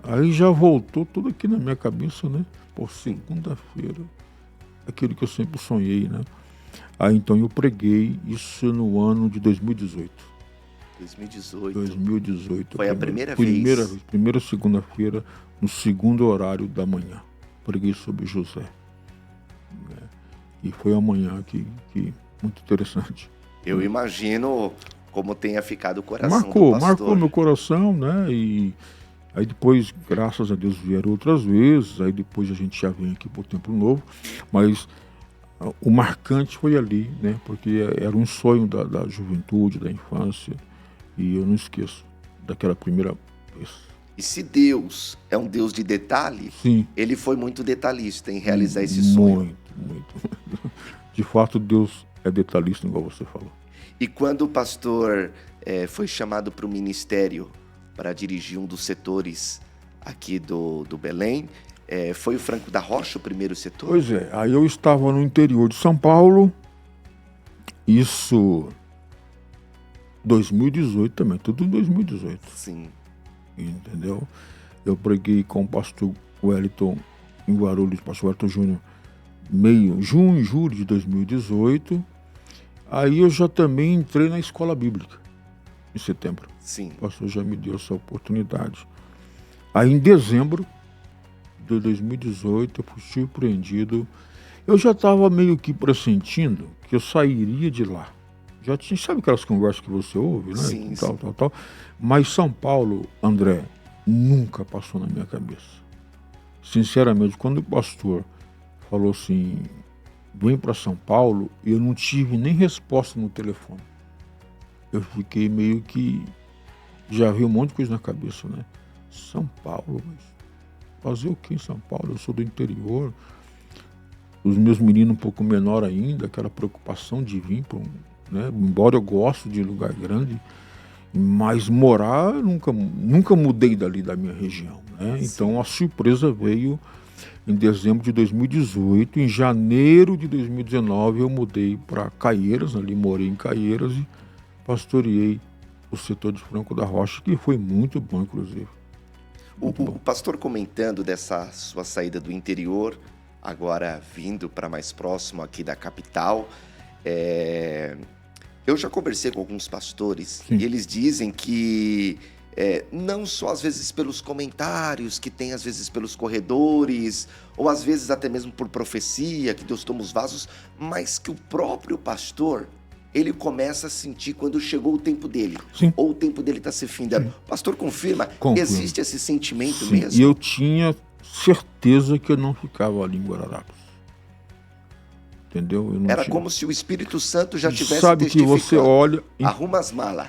Aí já voltou tudo aqui na minha cabeça, né? Por segunda-feira, aquilo que eu sempre sonhei, né? Aí então eu preguei isso no ano de 2018. 2018. Foi a primeira vez? Primeira segunda-feira, no segundo horário da manhã. Preguei sobre José. Né? E foi amanhã que muito interessante. Eu imagino como tenha ficado o coração do pastor. Marcou meu coração, né? E aí depois, graças a Deus, vieram outras vezes, aí depois a gente já vem aqui para o Templo Novo, mas o marcante foi ali, né? Porque era um sonho da juventude, da infância, e eu não esqueço daquela primeira vez. E se Deus é um Deus de detalhe, sim, ele foi muito detalhista em realizar esse sonho. Muito. De fato, Deus é detalhista, igual você falou. E quando o pastor foi chamado para o ministério, para dirigir um dos setores aqui do Belém, foi o Franco da Rocha o primeiro setor? Pois é, aí eu estava no interior de São Paulo, isso 2018 também, tudo em 2018. Sim. Entendeu? Eu preguei com o pastor Wellington em Guarulhos, pastor Arthur Júnior, junho, julho de 2018. Aí eu já também entrei na escola bíblica, em setembro. Sim. O pastor já me deu essa oportunidade. Aí em dezembro de 2018 eu fui surpreendido. Eu já estava meio que pressentindo que eu sairia de lá. Já tinha, sabe aquelas conversas que você ouve, né? Sim, Tal. Mas São Paulo, André, nunca passou na minha cabeça. Sinceramente, quando o pastor falou assim, vem para São Paulo, eu não tive nem resposta no telefone. Eu fiquei meio que, já vi um monte de coisa na cabeça, né? São Paulo, mas Fazer o quê em São Paulo? Eu sou do interior. Os meus meninos um pouco menor ainda, aquela preocupação de vir para né? Embora eu goste de lugar grande, mas morar, nunca mudei dali da minha região, né? Então a surpresa veio em dezembro de 2018. Em janeiro de 2019 eu mudei para Caieiras, ali morei em Caieiras e pastoreei o setor de Franco da Rocha, que foi muito bom, inclusive. O pastor comentando dessa sua saída do interior, agora vindo para mais próximo aqui da capital, eu já conversei com alguns pastores. Sim. E eles dizem que não só às vezes pelos comentários que tem, às vezes pelos corredores, ou às vezes até mesmo por profecia, que Deus toma os vasos, mas que o próprio pastor, ele começa a sentir quando chegou o tempo dele. Sim. Ou o tempo dele está se findando. Sim. O pastor confirma? Existe esse sentimento. Sim. Mesmo? E eu tinha certeza que eu não ficava ali em Guararapes. Entendeu? Era como se o Espírito Santo já tivesse Sabe testificando. Que você olha... Arruma as malas.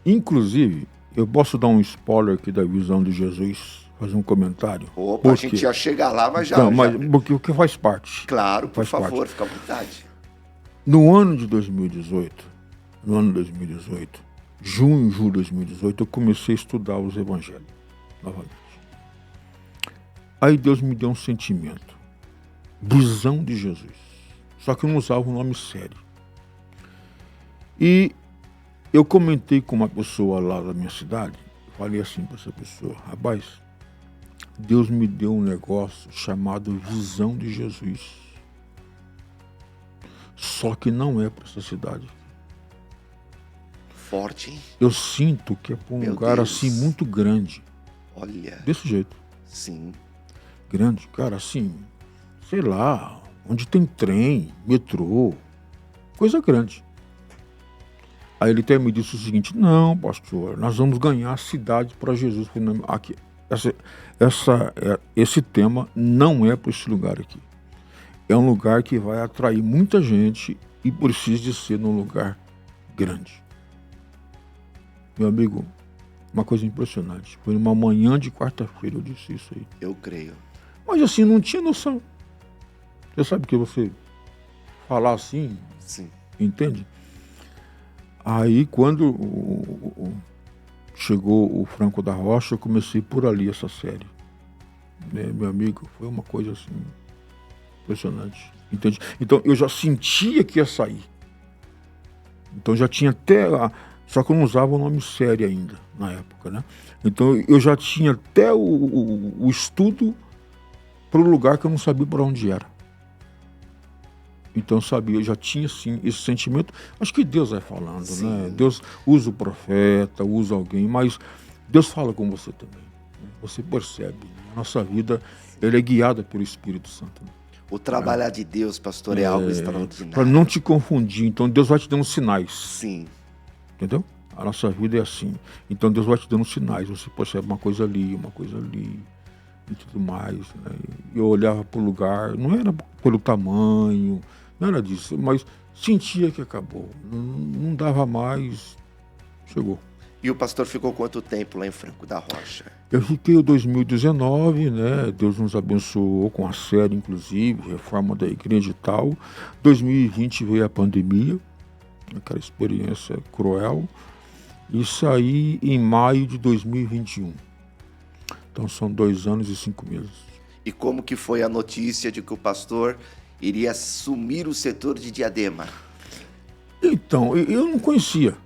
Inclusive, eu posso dar um spoiler aqui da visão de Jesus, fazer um comentário? Opa, a gente ia chegar lá, mas já... Não, mas porque o que faz parte. Claro, por favor, fica à vontade. No ano de 2018, junho e julho de 2018, eu comecei a estudar os evangelhos, novamente. Aí Deus me deu um sentimento, visão de Jesus. Só que eu não usava o nome sério. E eu comentei com uma pessoa lá da minha cidade, falei assim para essa pessoa: rapaz, Deus me deu um negócio chamado visão de Jesus. Só que não é para essa cidade. Forte, hein? Eu sinto que é para um lugar assim muito grande. Olha. Desse jeito. Sim. Grande, cara, assim, sei lá, onde tem trem, metrô, coisa grande. Aí ele até me disse o seguinte: não, pastor, nós vamos ganhar a cidade para Jesus. Aqui, esse tema não é para esse lugar aqui. É um lugar que vai atrair muita gente e precisa de ser num lugar grande. Meu amigo, uma coisa impressionante. Foi numa manhã de quarta-feira eu disse isso aí. Eu creio. Mas assim, não tinha noção. Você sabe que você falar assim, sim, entende? Aí quando chegou o Franco da Rocha, eu comecei por ali essa série. Meu amigo, foi uma coisa assim impressionante, entende? Então eu já sentia que ia sair. Então já tinha até... Só que eu não usava o nome sério ainda, na época, né? Então eu já tinha até o estudo para o lugar que eu não sabia para onde era. Então eu sabia, eu já tinha sim esse sentimento. Acho que Deus vai falando, sim, né? Deus usa o profeta, usa alguém, mas Deus fala com você também, né? Você percebe, né? A nossa vida, ela é guiada pelo Espírito Santo, né? O trabalhar de Deus, pastor, é algo extraordinário. Para não te confundir, então Deus vai te dando sinais. Sim. Entendeu? A nossa vida é assim. Então Deus vai te dando sinais. Você percebe uma coisa ali e tudo mais, né? Eu olhava para o lugar, não era pelo tamanho, não era disso, mas sentia que acabou. Não dava mais, chegou. E o pastor ficou quanto tempo lá em Franco da Rocha? Eu fiquei em 2019, né? Deus nos abençoou com a série, inclusive, reforma da igreja e tal. 2020 veio a pandemia, aquela experiência cruel, e saí em maio de 2021. Então são 2 anos e 5 meses. E como que foi a notícia de que o pastor iria assumir o setor de Diadema? Então, eu não conhecia.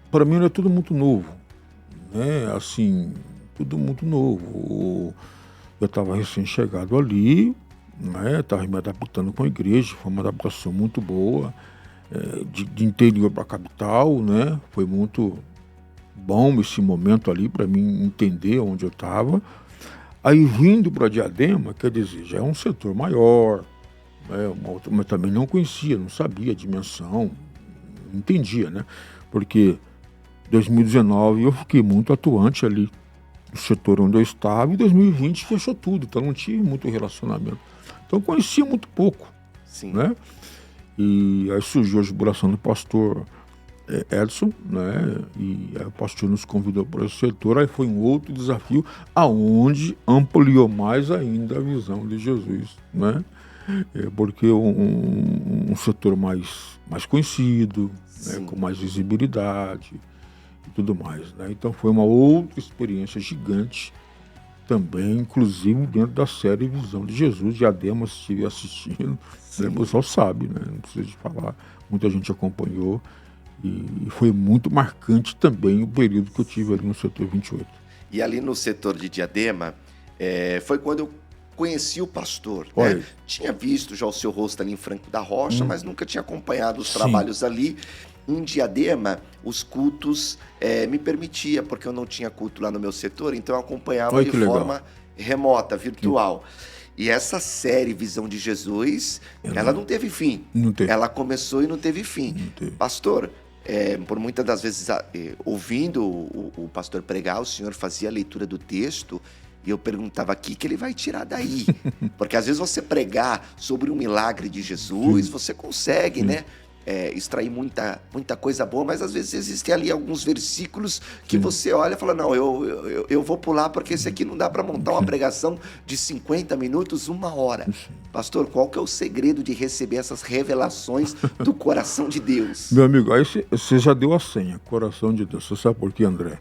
Para mim era tudo muito novo, né? Assim, tudo muito novo. Eu estava recém-chegado ali, né? Estava me adaptando com a igreja, foi uma adaptação muito boa, de interior para a capital, né? Foi muito bom esse momento ali para mim entender onde eu estava. Aí vindo para Diadema, quer dizer, já é um setor maior, né? Mas também não conhecia, não sabia a dimensão, não entendia, né? Porque 2019 eu fiquei muito atuante ali no setor onde eu estava, e 2020 fechou tudo, então não tive muito relacionamento. Então eu conhecia muito pouco, sim, né? E aí surgiu a jubilação do pastor Edson, né? E aí o pastor nos convidou para esse setor, aí foi um outro desafio, aonde ampliou mais ainda a visão de Jesus, né? Porque um setor mais conhecido, né? Com mais visibilidade e tudo mais, né? Então foi uma outra experiência gigante também, inclusive dentro da série Visão de Jesus. Diadema, se estiver assistindo, né, o pessoal sabe, né? Não precisa de falar, muita gente acompanhou. E foi muito marcante também o período que eu tive ali no setor 28. E ali no setor de Diadema, foi quando eu conheci o pastor, Olha né? Tinha visto já o seu rosto ali em Franco da Rocha, mas nunca tinha acompanhado os Sim. trabalhos ali. Em Diadema, os cultos me permitia, porque eu não tinha culto lá no meu setor, então eu acompanhava Olha de que legal. forma remota, virtual. E essa série Visão de Jesus, ela não teve fim. Não teve. Ela começou e não teve fim. Não teve. Pastor, por muitas das vezes, ouvindo o pastor pregar, o senhor fazia a leitura do texto e eu perguntava aqui que ele vai tirar daí. Porque às vezes você pregar sobre um milagre de Jesus, você consegue, né? Extrair muita coisa boa, mas às vezes existem ali alguns versículos que você olha e fala, não, eu vou pular porque esse aqui não dá para montar uma pregação de 50 minutos, 1 hora. Pastor, qual que é o segredo de receber essas revelações do coração de Deus? Meu amigo, aí você já deu a senha, coração de Deus. Você sabe por quê, André?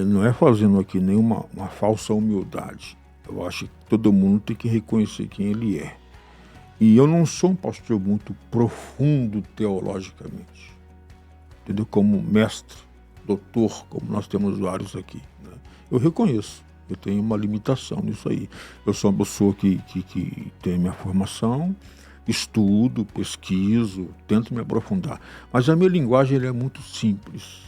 Não é fazendo aqui nenhuma uma falsa humildade. Eu acho que todo mundo tem que reconhecer quem ele é. E eu não sou um pastor muito profundo teologicamente, entendeu? Como mestre, doutor, como nós temos vários aqui, né? Eu reconheço, eu tenho uma limitação nisso aí. Eu sou uma pessoa que tem minha formação, estudo, pesquiso, tento me aprofundar. Mas a minha linguagem ela é muito simples.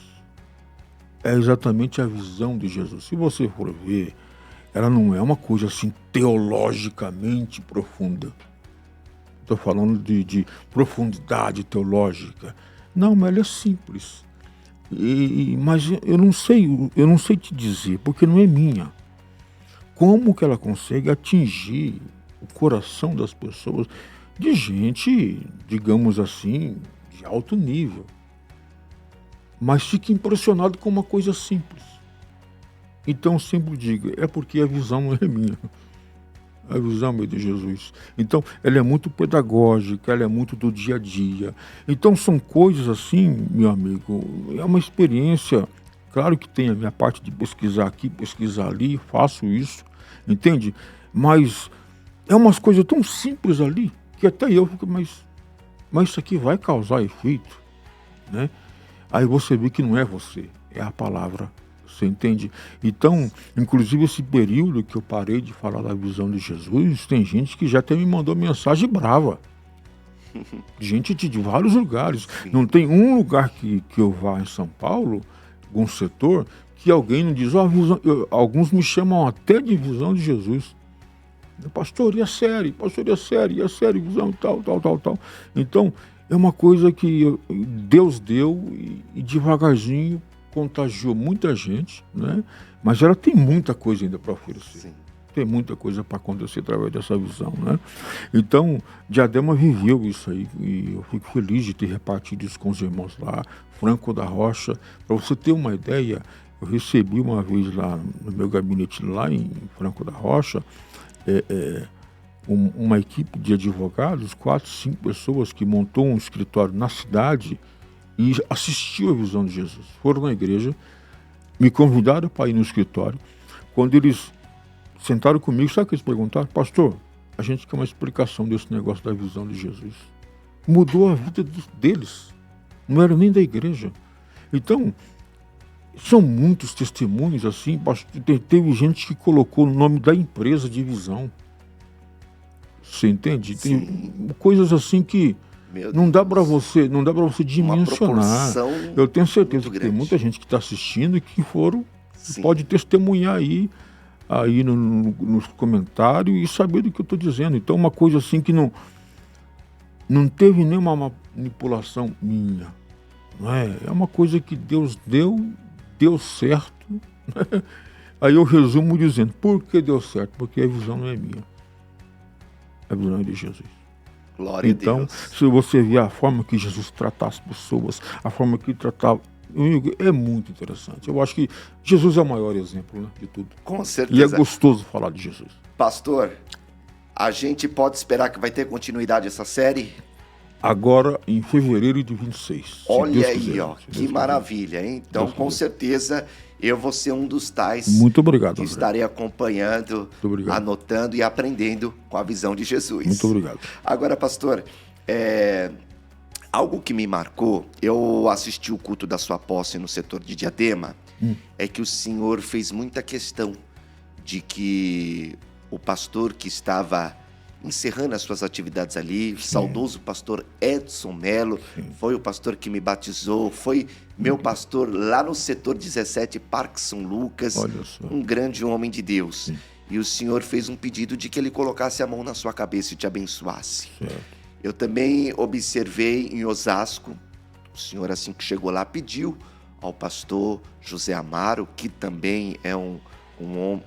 É exatamente a visão de Jesus. Se você for ver, ela não é uma coisa assim teologicamente profunda. Estou falando de profundidade teológica. Não, mas ela é simples. Mas eu não sei te dizer, porque não é minha. Como que ela consegue atingir o coração das pessoas, de gente, digamos assim, de alto nível. Mas fica impressionado com uma coisa simples. Então eu sempre digo, é porque a visão não é minha. A visão é de Jesus. Então, ela é muito pedagógica, ela é muito do dia a dia. Então, são coisas assim, meu amigo, é uma experiência. Claro que tem a minha parte de pesquisar aqui, pesquisar ali, faço isso, entende? Mas é umas coisas tão simples ali, que até eu fico, mas isso aqui vai causar efeito, né? Aí você vê que não é você, é a palavra. Você entende? Então, inclusive esse período que eu parei de falar da visão de Jesus, tem gente que já até me mandou mensagem brava. Gente de vários lugares. Sim. Não tem um lugar que eu vá em São Paulo, algum setor, que alguém não diz, alguns me chamam até de visão de Jesus. Pastor, e a série? Pastor, e a série, visão, tal. Então, é uma coisa que Deus deu e devagarzinho contagiou muita gente, né? Mas ela tem muita coisa ainda para oferecer. Sim. Tem muita coisa para acontecer através dessa visão, né? Então, Diadema viveu isso aí e eu fico feliz de ter repartido isso com os irmãos lá, Franco da Rocha. Para você ter uma ideia, eu recebi uma vez lá no meu gabinete lá em Franco da Rocha, uma equipe de advogados, 4, 5 pessoas que montou um escritório na cidade e assistiu a visão de Jesus. Foram na igreja, me convidaram para ir no escritório. Quando eles sentaram comigo, sabe o que eles perguntaram? Pastor, a gente quer uma explicação desse negócio da visão de Jesus. Mudou a vida deles. Não era nem da igreja. Então, são muitos testemunhos assim. Teve gente que colocou o nome da empresa de visão. Você entende? Sim. Tem coisas assim que não dá para você dimensionar. Eu tenho certeza que tem muita gente que está assistindo e que pode testemunhar aí nos comentários e saber do que eu estou dizendo. Então, uma coisa assim que não teve nenhuma manipulação minha. Não é? É uma coisa que Deus deu certo. Né? Aí eu resumo dizendo, por que deu certo? Porque a visão não é minha. A visão é de Jesus. Glória a Então, Deus. se você ver a forma que Jesus tratava as pessoas, a forma que tratava, é muito interessante. Eu acho que Jesus é o maior exemplo, né, de tudo. Com E é certeza. gostoso falar de Jesus. Pastor, a gente pode esperar que vai ter continuidade essa série? Agora, em fevereiro de 26, se Deus Olha quiser. aí, ó, Se que Deus quiser. maravilha, hein? Então, Deus com quiser. certeza, eu vou ser um dos tais Muito obrigado, que André. estarei acompanhando, Muito obrigado. anotando e aprendendo com a visão de Jesus. Muito obrigado. Agora, pastor, algo que me marcou, eu assisti o culto da sua posse no setor de Diadema, é que o senhor fez muita questão de que o pastor que estava encerrando as suas atividades ali, o saudoso pastor Edson Melo, foi o pastor que me batizou, foi meu pastor lá no setor 17, Parque São Lucas, Olha só. um grande homem de Deus. E o senhor fez um pedido de que ele colocasse a mão na sua cabeça e te abençoasse. Certo. Eu também observei em Osasco, o senhor assim que chegou lá pediu ao pastor José Amaro, que também é um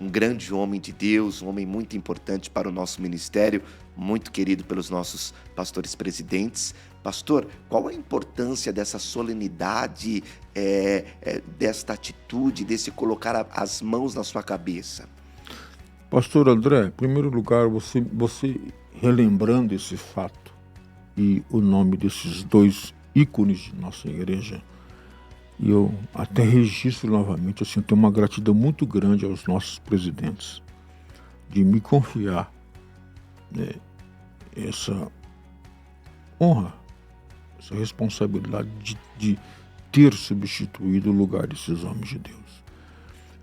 grande homem de Deus, um homem muito importante para o nosso ministério, muito querido pelos nossos pastores presidentes. Pastor, qual a importância dessa solenidade, desta atitude, desse colocar as mãos na sua cabeça? Pastor André, em primeiro lugar, você relembrando esse fato e o nome desses dois ícones de nossa igreja, e eu até registro novamente, assim, tenho uma gratidão muito grande aos nossos presidentes de me confiar, né, essa honra, essa responsabilidade de ter substituído o lugar desses homens de Deus.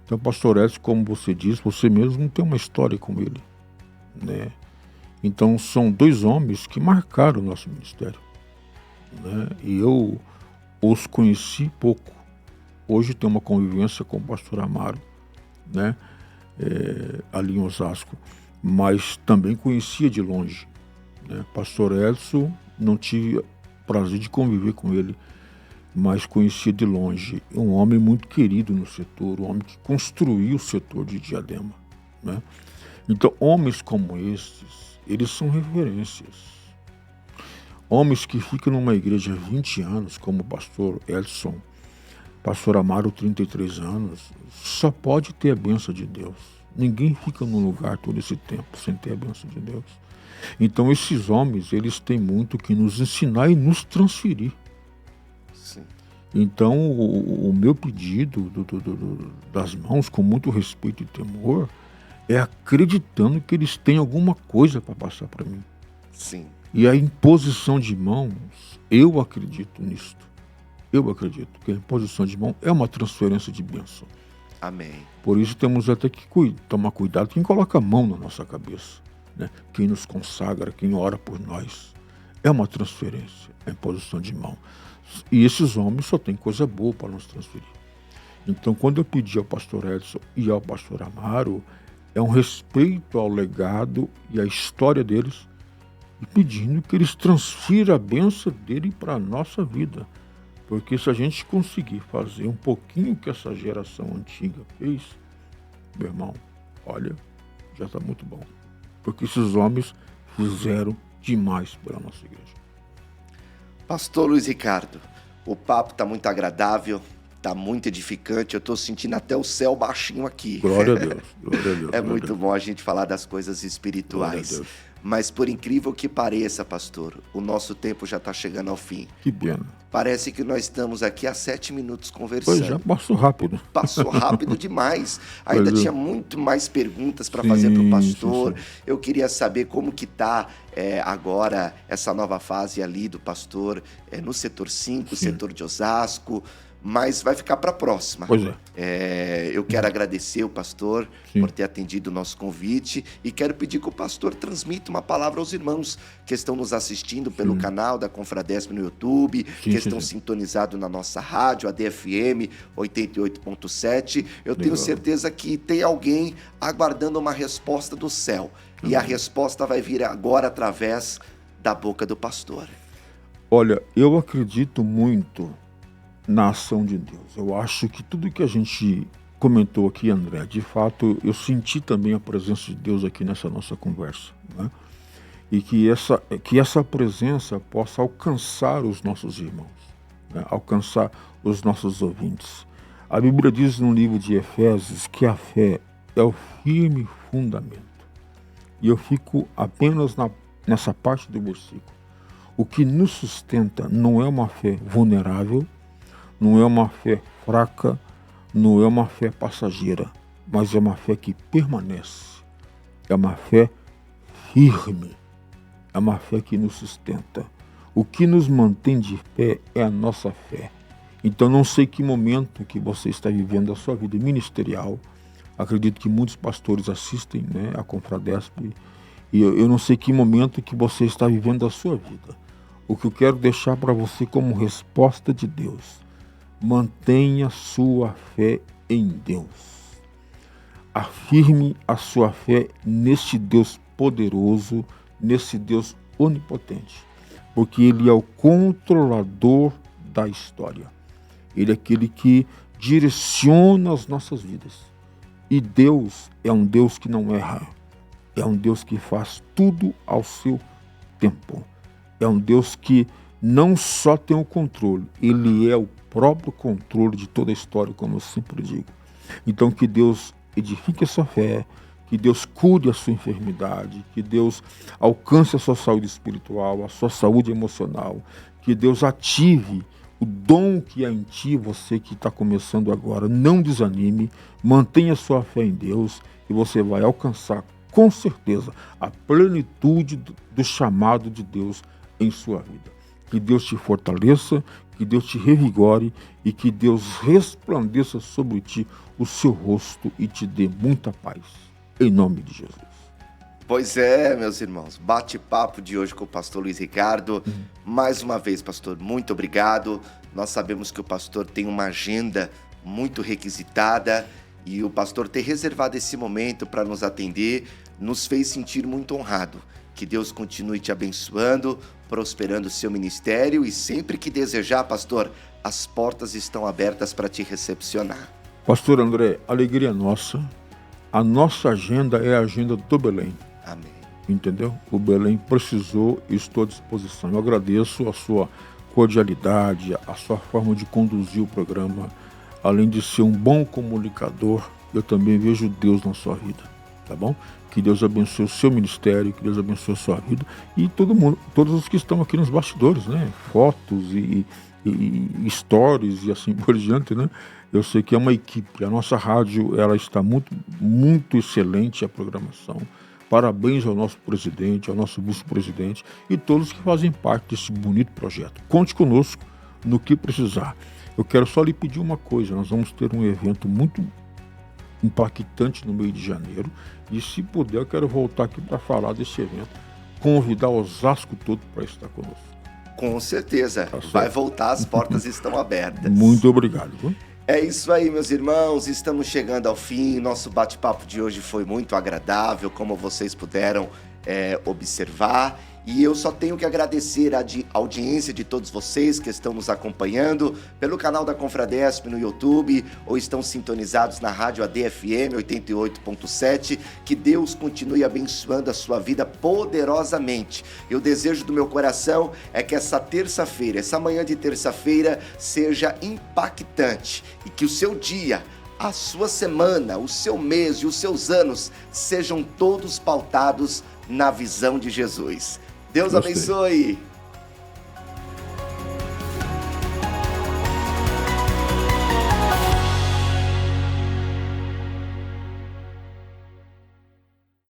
Então, pastor Edson, como você disse, você mesmo tem uma história com ele, né? Então, são dois homens que marcaram o nosso ministério, né? E eu os conheci pouco. Hoje tenho uma convivência com o pastor Amaro, né? Ali em Osasco, mas também conhecia de longe, né? Pastor Edson, não tive prazer de conviver com ele, mas conhecia de longe. Um homem muito querido no setor, um homem que construiu o setor de Diadema, né? Então, homens como esses, eles são referências. Homens que ficam numa igreja há 20 anos, como o pastor Edson, pastor Amaro, 33 anos, só pode ter a bênção de Deus. Ninguém fica num lugar todo esse tempo sem ter a bênção de Deus. Então, esses homens, eles têm muito que nos ensinar e nos transferir. Sim. Então, o meu pedido das mãos, com muito respeito e temor, é acreditando que eles têm alguma coisa para passar para mim. Sim. E a imposição de mãos, eu acredito nisto. Eu acredito que a imposição de mão é uma transferência de bênção. Amém. Por isso temos até que tomar cuidado quem coloca a mão na nossa cabeça, né? Quem nos consagra, quem ora por nós. É uma transferência, a imposição de mão. E esses homens só têm coisa boa para nos transferir. Então, quando eu pedi ao pastor Edson e ao pastor Amaro, é um respeito ao legado e à história deles, e pedindo que eles transfiram a bênção dele para a nossa vida. Porque se a gente conseguir fazer um pouquinho que essa geração antiga fez, meu irmão, olha, já está muito bom. Porque esses homens fizeram demais pela nossa igreja. Pastor Luiz Ricardo, o papo está muito agradável, está muito edificante, eu estou sentindo até o céu baixinho aqui. Glória a Deus, glória a Deus. É muito bom a gente falar das coisas espirituais. Mas por incrível que pareça, pastor, o nosso tempo já está chegando ao fim. Que pena. Parece que nós estamos aqui há 7 minutos conversando. Pois já passou rápido. Passou rápido demais. Ainda tinha muito mais perguntas para Sim, fazer para o pastor. sim. Eu queria saber como que está agora essa nova fase ali do pastor no setor 5, setor de Osasco. Mas vai ficar para a próxima. Pois Eu quero agradecer o pastor Sim. por ter atendido o nosso convite e quero pedir que o pastor transmita uma palavra aos irmãos que estão nos assistindo pelo canal da Confradesp no YouTube, que estão sintonizados na nossa rádio, a DFM 88.7. Eu tenho certeza que tem alguém aguardando uma resposta do céu. E a resposta vai vir agora através da boca do pastor. Olha, eu acredito muito na ação de Deus. Eu acho que tudo que a gente comentou aqui, André, de fato, eu senti também a presença de Deus aqui nessa nossa conversa, né? e que essa presença possa alcançar os nossos irmãos, né? Alcançar os nossos ouvintes. A Bíblia diz no livro de Efésios que a fé é o firme fundamento. E eu fico apenas nessa parte do versículo. O que nos sustenta não é uma fé vulnerável, não é uma fé fraca, não é uma fé passageira, mas é uma fé que permanece. É uma fé firme. É uma fé que nos sustenta. O que nos mantém de pé é a nossa fé. Então, não sei que momento que você está vivendo a sua vida ministerial. Acredito que muitos pastores assistem, né, a Confradesp. E eu não sei que momento que você está vivendo a sua vida. O que eu quero deixar para você como resposta de Deus: mantenha sua fé em Deus. Afirme a sua fé neste Deus poderoso, nesse Deus onipotente, porque Ele é o controlador da história. Ele é aquele que direciona as nossas vidas. E Deus é um Deus que não erra. É um Deus que faz tudo ao seu tempo. É um Deus que não só tem o controle, Ele é o próprio controle de toda a história, como eu sempre digo. Então, que Deus edifique a sua fé, que Deus cure a sua enfermidade, que Deus alcance a sua saúde espiritual, a sua saúde emocional, que Deus ative o dom que há em ti, você que está começando agora. Não desanime, mantenha sua fé em Deus e você vai alcançar com certeza a plenitude do chamado de Deus em sua vida. Que Deus te fortaleça, que Deus te revigore e que Deus resplandeça sobre ti o seu rosto e te dê muita paz. Em nome de Jesus. Pois é, meus irmãos, bate-papo de hoje com o pastor Luiz Ricardo. Mais uma vez, pastor, muito obrigado. Nós sabemos que o pastor tem uma agenda muito requisitada e o pastor ter reservado esse momento para nos atender nos fez sentir muito honrado. Que Deus continue te abençoando, prosperando o seu ministério e sempre que desejar, pastor, as portas estão abertas para te recepcionar. Pastor André, alegria nossa. A nossa agenda é a agenda do Belém. Amém. Entendeu? O Belém precisou e estou à disposição. Eu agradeço a sua cordialidade, a sua forma de conduzir o programa. Além de ser um bom comunicador, eu também vejo Deus na sua vida, tá bom? Que Deus abençoe o seu ministério, que Deus abençoe a sua vida e todo mundo, todos os que estão aqui nos bastidores, né? Fotos e stories e assim por diante, né? Eu sei que é uma equipe. A nossa rádio, ela está muito excelente, a programação. Parabéns ao nosso presidente, ao nosso vice-presidente e todos que fazem parte desse bonito projeto. Conte conosco no que precisar. Eu quero só lhe pedir uma coisa: nós vamos ter um evento muito impactante no mês de janeiro e, se puder, eu quero voltar aqui para falar desse evento, convidar Osasco todo para estar conosco. Com certeza, vai voltar, as portas estão abertas. Muito obrigado. Viu? É isso aí, meus irmãos, estamos chegando ao fim. Nosso bate-papo de hoje foi muito agradável, como vocês puderam observar. E eu só tenho que agradecer a audiência de todos vocês que estão nos acompanhando pelo canal da Confradesp no YouTube ou estão sintonizados na rádio ADFM 88.7. Que Deus continue abençoando a sua vida poderosamente. E o desejo do meu coração é que essa terça-feira, essa manhã de terça-feira, seja impactante e que o seu dia, a sua semana, o seu mês e os seus anos sejam todos pautados na visão de Jesus. Deus abençoe!